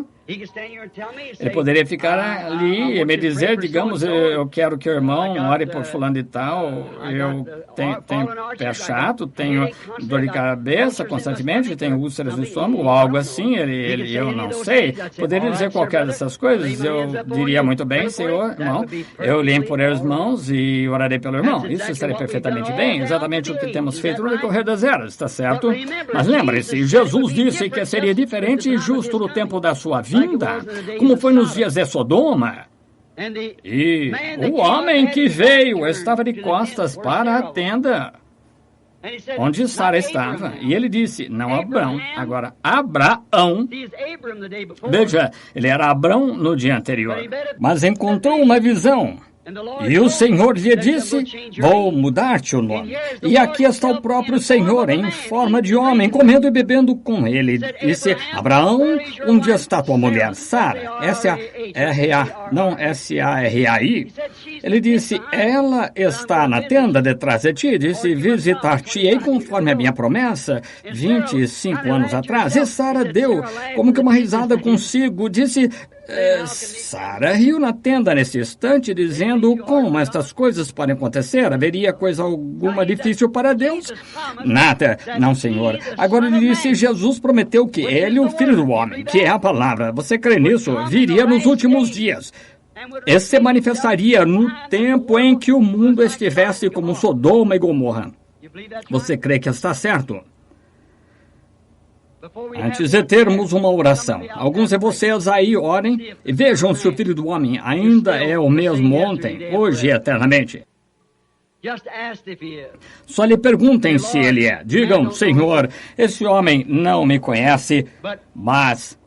Ele poderia ficar ali e me dizer, digamos, eu quero que o irmão ore por fulano de tal, eu tenho pé chato, tenho dor de cabeça constantemente, tenho úlceras no estômago, algo assim, eu não sei. Poderia dizer qualquer dessas coisas, eu diria muito bem, Senhor, irmão, eu lhe imporei as mãos e orarei pelo irmão. Isso estaria perfeitamente bem, exatamente o que temos feito no decorrer das eras, está certo? Mas lembre-se, Jesus disse que seria diferente e justo no tempo da sua vida, como foi nos dias de Sodoma. E o homem que veio estava de costas para a tenda onde Sara estava. E ele disse, não Abrão, agora Abraão. Veja, ele era Abrão no dia anterior, mas encontrou uma visão. E o Senhor lhe disse, vou mudar-te o nome. E aqui está o próprio Senhor, em forma de homem, comendo e bebendo com ele. Disse, Abraão, onde está tua mulher, Sara? S-A-R-A, não S-A-R-A-I. Ele disse, ela está na tenda detrás de ti. Disse, visitar-te-ei conforme a minha promessa, 25 anos atrás. E Sara deu como que uma risada consigo. Disse, Sara riu na tenda nesse instante, dizendo, como estas coisas podem acontecer? Haveria coisa alguma difícil para Deus? Nada, não, Senhor. Agora ele disse, Jesus prometeu que ele, o Filho do Homem, que é a palavra, você crê nisso? Viria nos últimos dias. E se manifestaria no tempo em que o mundo estivesse como Sodoma e Gomorra. Você crê que está certo? Antes de termos uma oração, alguns de vocês aí orem e vejam se o Filho do Homem ainda é o mesmo ontem, hoje e eternamente. Só lhe perguntem se ele é. Digam, Senhor, esse homem não me conhece, mas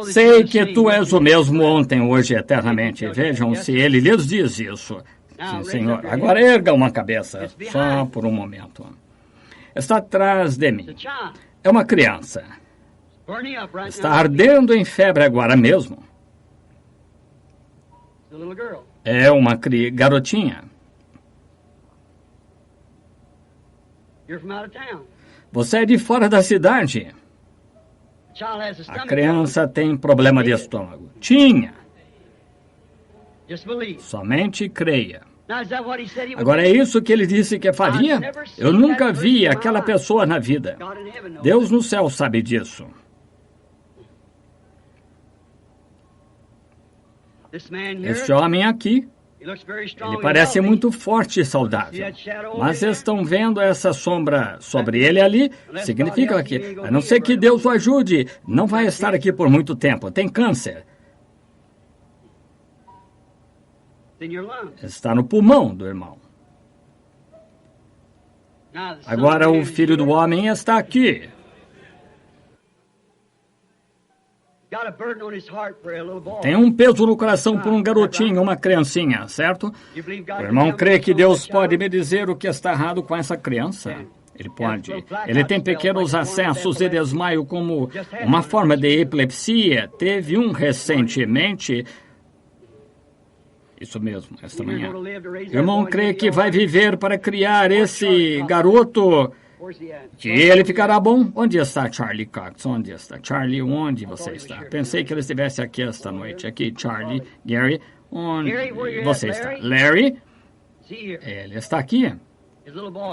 sei que tu és o mesmo ontem, hoje e eternamente. Vejam se ele lhes diz isso. Sim, Senhor. Agora erga uma cabeça, só por um momento. Está atrás de mim. É uma criança. Está ardendo em febre agora mesmo. É uma garotinha. Você é de fora da cidade. A criança tem problema de estômago. Tinha. Somente creia. Agora, é isso que ele disse que faria? Eu nunca vi aquela pessoa na vida. Deus no céu sabe disso. Este homem aqui, ele parece muito forte e saudável. Mas estão vendo essa sombra sobre ele ali? Significa que, a não ser que Deus o ajude, não vai estar aqui por muito tempo. Tem câncer. Está no pulmão do irmão. Agora o Filho do Homem está aqui. Tem um peso no coração por um garotinho, uma criancinha, certo? O irmão crê que Deus pode me dizer o que está errado com essa criança? Ele pode. Ele tem pequenos acessos de desmaio como uma forma de epilepsia. Teve um recentemente. Isso mesmo, esta manhã. O irmão crê que vai viver para criar esse garoto, que ele ficará bom. Onde está Charlie Cox? Onde está? Charlie, onde você está? Pensei que ele estivesse aqui esta noite. Aqui, Charlie, Gary, onde você está? Larry? Ele está aqui.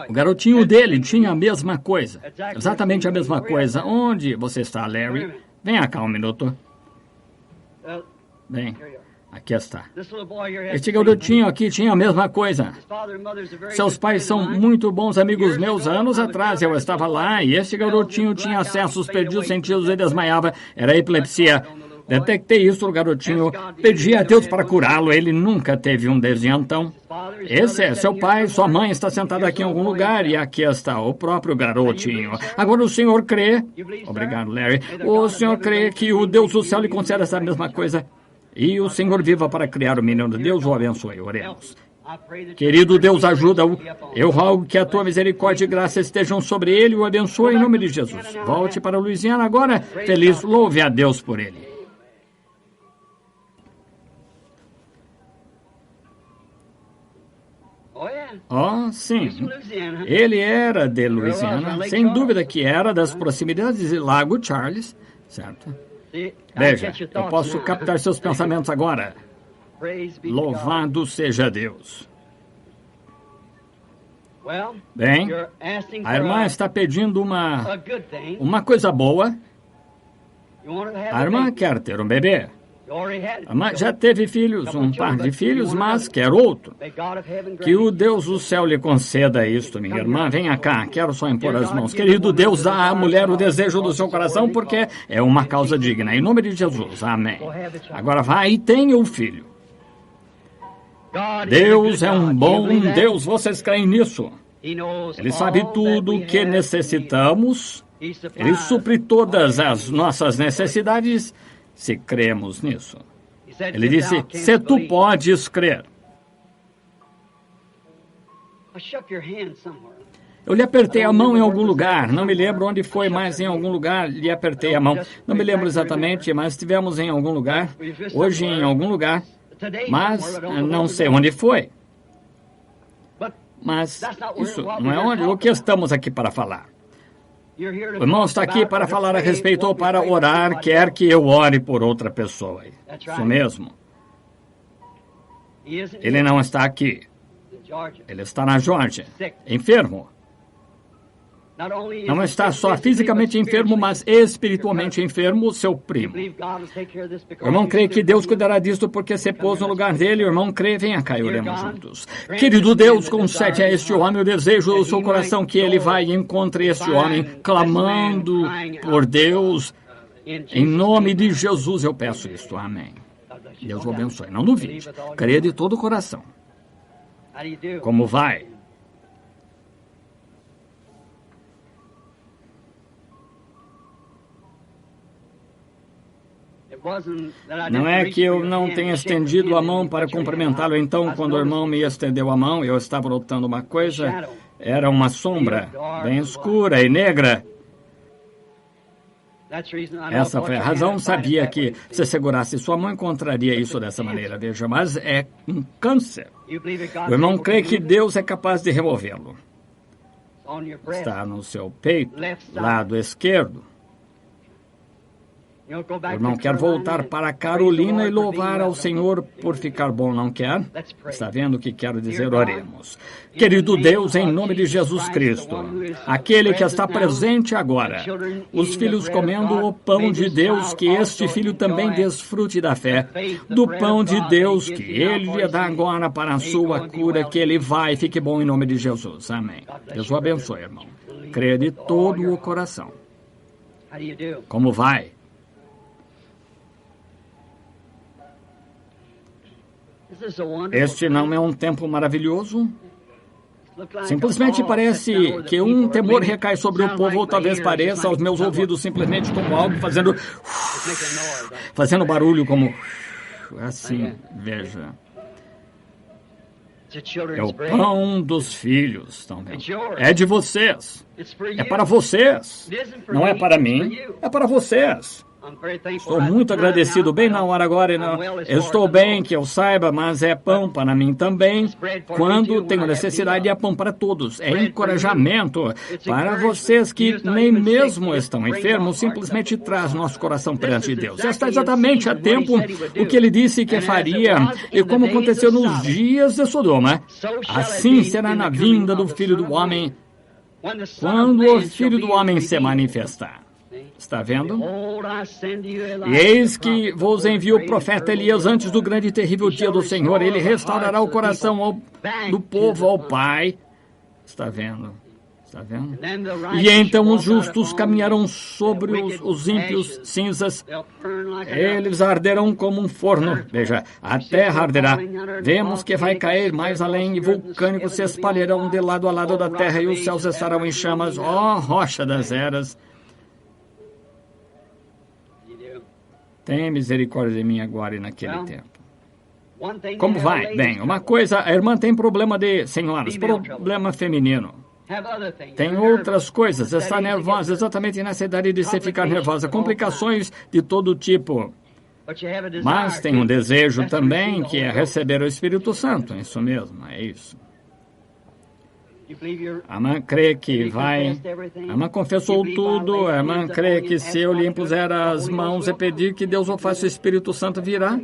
O garotinho dele tinha a mesma coisa. Exatamente a mesma coisa. Onde você está, Larry? Venha cá um minuto. Bem... Aqui está. Este garotinho aqui tinha a mesma coisa. Seus pais são muito bons amigos meus. Anos atrás eu estava lá e este garotinho tinha acessos, perdia os sentidos e desmaiava. Era epilepsia. Detectei isso no garotinho. Pedi a Deus para curá-lo. Ele nunca teve um desde então. Esse é seu pai, sua mãe está sentada aqui em algum lugar e aqui está o próprio garotinho. Agora o senhor crê... Obrigado, Larry. O senhor crê que o Deus do céu lhe concede essa mesma coisa? E o Senhor viva para criar o menino. Deus o abençoe. Oremos. Querido Deus, ajuda-o. Eu rogo que a tua misericórdia e graça estejam sobre ele e o abençoe em nome de Jesus. Volte para Louisiana agora. Feliz, louve a Deus por ele. Oh, sim. Ele era de Louisiana. Sem dúvida que era das proximidades de Lago Charles, certo? Veja, eu posso captar seus pensamentos agora. Louvado seja Deus. Bem, a irmã está pedindo uma coisa boa. A irmã quer ter um bebê. A irmã já teve filhos, um par de filhos, mas quer outro. Que o Deus do céu lhe conceda isto, minha irmã. Venha cá, quero só impor as mãos. Querido Deus, dá à mulher o desejo do seu coração, porque é uma causa digna. Em nome de Jesus, amém. Agora vai e tenha o filho. Deus é um bom Deus, vocês creem nisso? Ele sabe tudo o que necessitamos. Ele supre todas as nossas necessidades, se cremos nisso. Ele disse, se tu podes crer. Eu lhe apertei a mão em algum lugar, não me lembro onde foi, mas em algum lugar lhe apertei a mão. Não me lembro exatamente, mas estivemos em algum lugar, hoje em algum lugar. mas não sei onde foi. Mas isso não é o que estamos aqui para falar. O irmão está aqui para falar a respeito ou para orar, quer que eu ore por outra pessoa. Isso mesmo. Ele não está aqui. Ele está na Geórgia, enfermo. Não está só fisicamente enfermo, mas espiritualmente enfermo, seu primo. O irmão crê que Deus cuidará disso porque se pôs no lugar dele. O irmão crê, venha cá e oremos juntos. Querido Deus, concede a este homem o desejo do seu coração que ele vai e encontre este homem clamando por Deus. Em nome de Jesus eu peço isto. Amém. Deus o abençoe. Não duvide. Crê de todo o coração. Como vai? Não é que eu não tenha estendido a mão para cumprimentá-lo. Então, quando o irmão me estendeu a mão, eu estava notando uma coisa. Era uma sombra bem escura e negra. Essa foi a razão. Sabia que se segurasse sua mão, encontraria isso dessa maneira. Veja, mas é um câncer. O irmão crê que Deus é capaz de removê-lo. Está no seu peito, lado esquerdo. O irmão quer voltar para Carolina e louvar ao Senhor por ficar bom, não quer? Está vendo o que quero dizer? Oremos. Querido Deus, em nome de Jesus Cristo, aquele que está presente agora, os filhos comendo o pão de Deus, que este filho também desfrute da fé, do pão de Deus que ele lhe dá agora para a sua cura, que ele vai e fique bom em nome de Jesus. Amém. Deus o abençoe, irmão. Creia de todo o coração. Como vai? Este não é um tempo maravilhoso? Simplesmente parece que um temor recai sobre o povo, ou talvez pareça aos meus ouvidos simplesmente como algo fazendo barulho como assim, veja. É o pão dos filhos, estão vendo? É de vocês. É para vocês. Não é para mim, é para vocês. Estou muito agradecido, bem na hora agora. Eu estou bem, que eu saiba, mas é pão para mim também. Quando tenho necessidade, é pão para todos. É encorajamento para vocês que nem mesmo estão enfermos, simplesmente traz nosso coração perante Deus. Já está exatamente a tempo o que ele disse que faria, e como aconteceu nos dias de Sodoma, assim será na vinda do Filho do Homem, quando o Filho do Homem se manifestar. Está vendo? E eis que vos envio o profeta Elias antes do grande e terrível dia do Senhor. Ele restaurará o coração do povo ao Pai. Está vendo? Está vendo? E então os justos caminharão sobre os ímpios cinzas. Eles arderão como um forno. Veja, a terra arderá. Vemos que vai cair mais além e vulcânicos se espalharão de lado a lado da terra e os céus estarão em chamas. Ó, rocha das eras! Tenha misericórdia de mim agora e naquele tempo. Como vai? Bem, uma coisa, a irmã tem problema de, senhoras, problema feminino. Tem outras coisas, está nervosa, exatamente nessa idade de se ficar nervosa, complicações de todo tipo. Mas tem um desejo também, que é receber o Espírito Santo, isso mesmo, é isso. A irmã crê que vai... A irmã confessou tudo. A irmã crê que se eu lhe impuser as mãos e pedir que Deus o faça, o Espírito Santo virá.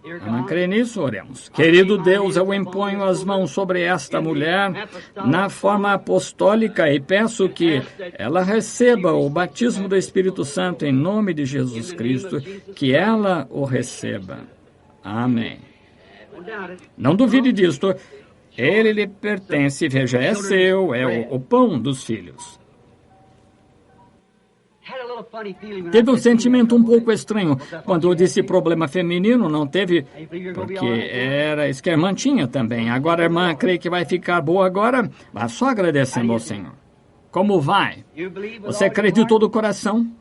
A irmã crê nisso? Oremos. Querido Deus, eu imponho as mãos sobre esta mulher na forma apostólica e peço que ela receba o batismo do Espírito Santo em nome de Jesus Cristo, que ela o receba. Amém. Não duvide disto. Ele lhe pertence, veja, é seu, é o pão dos filhos. Teve um sentimento um pouco estranho quando eu disse problema feminino, não teve, porque era isso que a irmã tinha também. Agora a irmã crê que vai ficar boa agora, vá só agradecendo ao Senhor. Como vai? Você crê de todo o coração?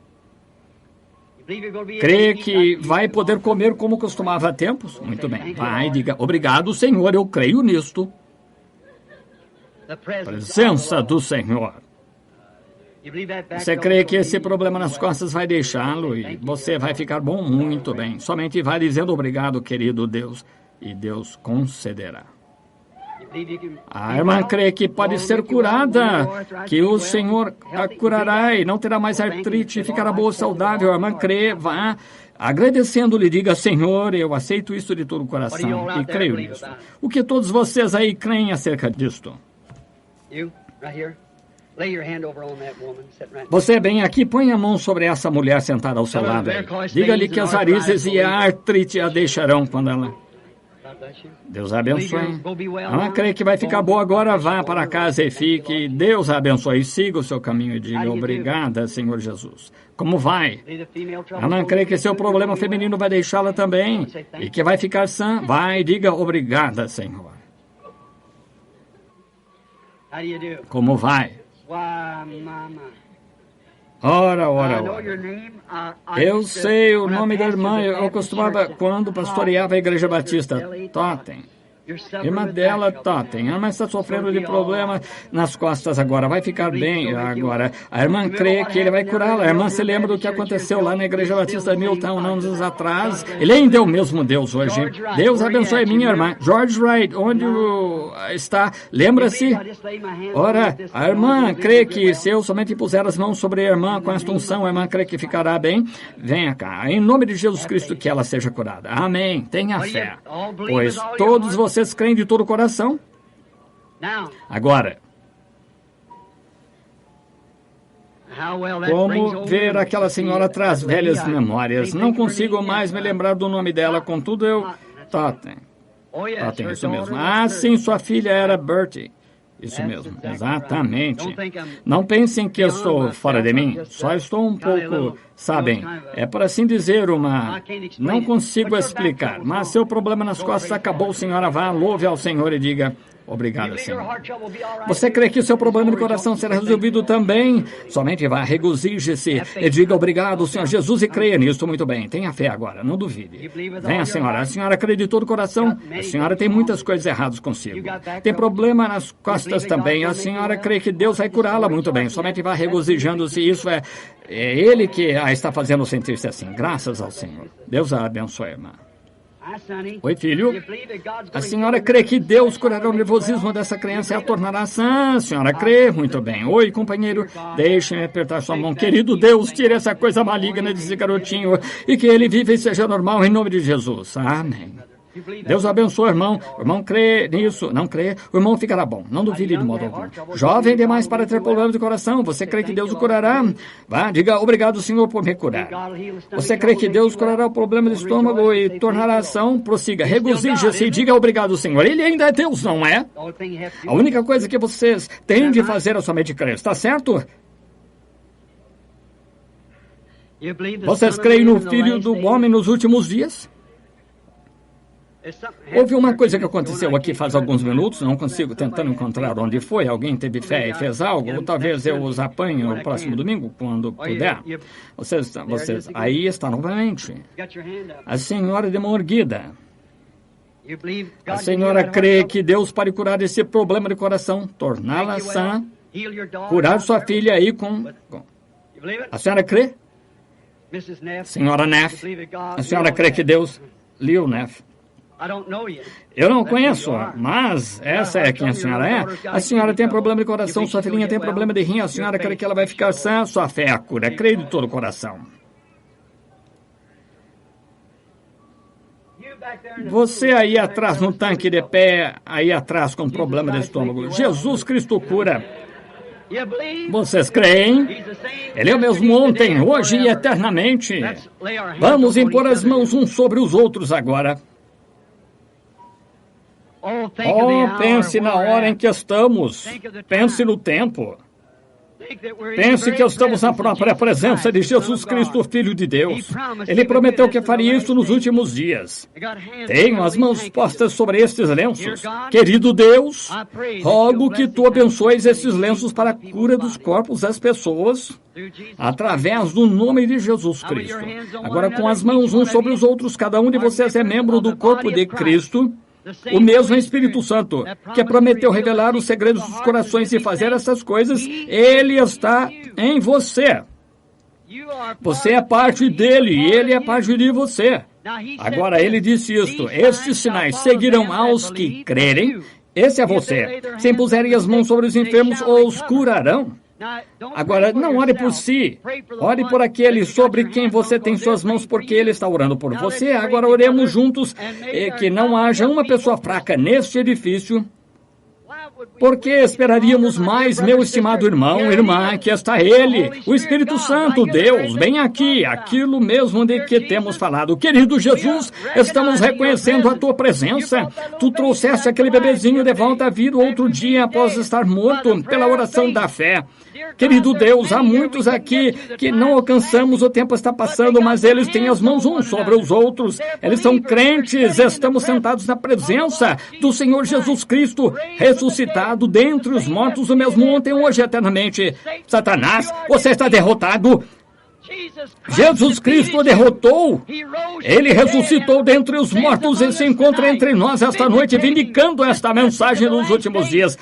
Crê que vai poder comer como costumava há tempos? Muito bem, vai, diga, obrigado, Senhor, eu creio nisto. Presença do Senhor. Você crê que esse problema nas costas vai deixá-lo e você vai ficar bom? Muito bem. Somente vai dizendo obrigado, querido Deus, e Deus concederá. A irmã crê que pode ser curada, que o Senhor a curará e não terá mais artrite, ficará boa, saudável. A irmã crê, vá agradecendo-lhe, diga: Senhor, eu aceito isso de todo o coração e creio nisso. O que todos vocês aí creem acerca disto? Você bem aqui, põe a mão sobre essa mulher sentada ao seu lado. Diga-lhe que as varizes e a artrite a deixarão quando ela... Deus a abençoe. Ela crê que vai ficar boa agora, vá para casa e fique. Deus a abençoe. Siga o seu caminho e diga: obrigada, Senhor Jesus. Como vai? Ela crê que seu problema feminino vai deixá-la também e que vai ficar sã. Vai, diga: obrigada, Senhor. Como vai? Ora. Eu sei o nome da irmã. Eu costumava, quando pastoreava a Igreja Batista, Totem. Irmã dela, Totem. A irmã está sofrendo de problema nas costas agora. Vai ficar bem agora. A irmã crê que ele vai curá-la. A irmã se lembra do que aconteceu lá na Igreja Batista de Milton anos atrás. Ele ainda é o mesmo Deus hoje. Deus abençoe minha irmã. George Wright, onde está? Lembra-se? Ora, a irmã crê que se eu somente puser as mãos sobre a irmã com esta unção, a irmã crê que ficará bem. Venha cá. Em nome de Jesus Cristo, que ela seja curada. Amém. Tenha fé. Pois todos vocês creem de todo o coração? Agora, como ver aquela senhora traz velhas memórias? Não consigo mais me lembrar do nome dela, contudo eu... Totem, isso mesmo. Ah, sim, sua filha era Bertie. Isso mesmo, exatamente. Não pensem que eu estou fora de mim, só estou um pouco, sabem, é por assim dizer, não consigo explicar, mas seu problema nas costas acabou, senhora, vá, louve ao Senhor e diga: obrigado, Senhor. Você crê que o seu problema de coração será resolvido também? Somente vá, regozije-se e diga: obrigado, Senhor Jesus, e creia nisso. Muito bem, tenha fé agora, não duvide. Venha, senhora. A senhora acreditou do coração? A senhora tem muitas coisas erradas consigo. Tem problema nas costas também. A senhora crê que Deus vai curá-la? Muito bem, somente vá regozijando-se. Isso é Ele que a está fazendo sentir-se assim. Graças ao Senhor. Deus a abençoe, irmã. Oi, filho. A senhora crê que Deus curará o nervosismo dessa criança e a tornará sã? A senhora crê? Muito bem. Oi, companheiro. Deixe-me apertar sua mão. Querido Deus, tire essa coisa maligna desse garotinho e que ele viva e seja normal em nome de Jesus. Amém. Deus abençoe, irmão. O irmão crê nisso. Não crê? O irmão ficará bom. Não duvide de modo algum. Jovem demais para ter problema de coração. Você crê que Deus o curará? Vá, diga: obrigado, Senhor, por me curar. Você crê que Deus curará o problema do estômago e tornará ação? Prossiga. Regozije-se e diga: obrigado, Senhor. Ele ainda é Deus, não é? A única coisa que vocês têm de fazer é somente crer. Está certo? Vocês creem no Filho do Homem nos últimos dias? Houve uma coisa que aconteceu aqui faz alguns minutos, não consigo tentando encontrar onde foi. Alguém teve fé e fez algo, ou talvez eu os apanhe no próximo domingo, quando puder. Vocês, aí está novamente. A senhora de mão erguida. A senhora crê que Deus pode curar esse problema de coração, torná-la sã, curar sua filha aí com... A senhora crê? Senhora Neff, a senhora crê que Deus... Lil Neff. Eu não conheço, mas essa é quem a senhora é. A senhora tem problema de coração, sua filhinha tem problema de rim, a senhora crê que ela vai ficar sã, sua fé é a cura, creio de todo o coração. Você aí atrás no tanque de pé, aí atrás com problema de estômago, Jesus Cristo cura. Vocês creem? Ele é o mesmo ontem, hoje e eternamente. Vamos impor as mãos uns sobre os outros agora. Pense na hora em que estamos. Pense no tempo. Pense que estamos na própria presença de Jesus Cristo, Filho de Deus. Ele prometeu que faria isso nos últimos dias. Tenho as mãos postas sobre estes lenços. Querido Deus, rogo que tu abençoes esses lenços para a cura dos corpos das pessoas, através do nome de Jesus Cristo. Agora, com as mãos uns sobre os outros, cada um de vocês é membro do corpo de Cristo. O mesmo Espírito Santo, que prometeu revelar os segredos dos corações e fazer essas coisas, ele está em você. Você é parte dele e ele é parte de você. Agora, ele disse isto: estes sinais seguirão aos que crerem. Esse é você. Se impuserem as mãos sobre os enfermos, os curarão. Agora, não ore por si. Ore por aquele sobre quem você tem suas mãos, porque ele está orando por você. Agora, oremos juntos e que não haja uma pessoa fraca neste edifício. Por que esperaríamos mais, meu estimado irmão, irmã, que está ele, o Espírito Santo, Deus, bem aqui, aquilo mesmo de que temos falado. Querido Jesus, estamos reconhecendo a tua presença. Tu trouxeste aquele bebezinho de volta à vida outro dia após estar morto pela oração da fé. Querido Deus, há muitos aqui que não alcançamos, o tempo está passando, mas eles têm as mãos uns sobre os outros. Eles são crentes, estamos sentados na presença do Senhor Jesus Cristo, ressuscitado dentre os mortos, o mesmo ontem, hoje e eternamente. Satanás, você está derrotado. Jesus Cristo derrotou. Ele ressuscitou dentre os mortos e se encontra entre nós esta noite, vindicando esta mensagem nos últimos dias.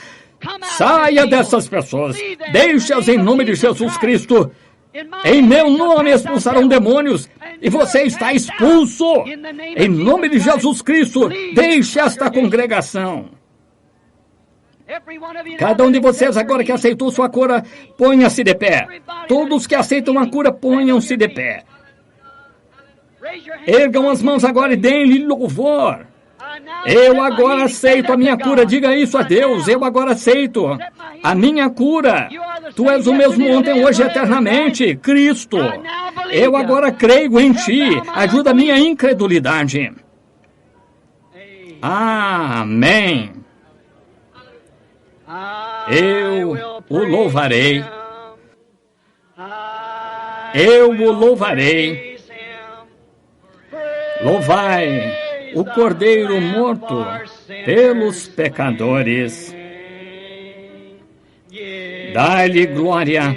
Saia dessas pessoas, deixe-as em nome de Jesus Cristo. Em meu nome expulsarão demônios e você está expulso. Em nome de Jesus Cristo, deixe esta congregação. Cada um de vocês agora que aceitou sua cura, ponha-se de pé. Todos que aceitam a cura, ponham-se de pé. Ergam as mãos agora e deem-lhe louvor. Eu agora aceito a minha cura. Diga isso a Deus. Eu agora aceito a minha cura. Tu és o mesmo ontem, hoje e eternamente. Cristo. Eu agora creio em ti. Ajuda a minha incredulidade. Amém. Eu o louvarei. Eu o louvarei. Louvai o Cordeiro morto pelos pecadores. Dai-lhe glória,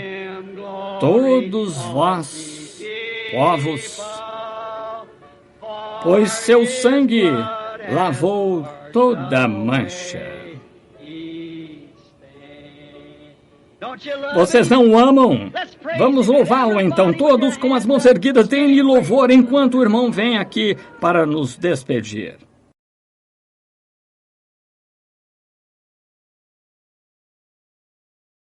todos vós, povos, pois seu sangue lavou toda mancha. Vocês não o amam? Vamos louvá-lo então, todos com as mãos erguidas, deem-lhe louvor enquanto o irmão vem aqui para nos despedir.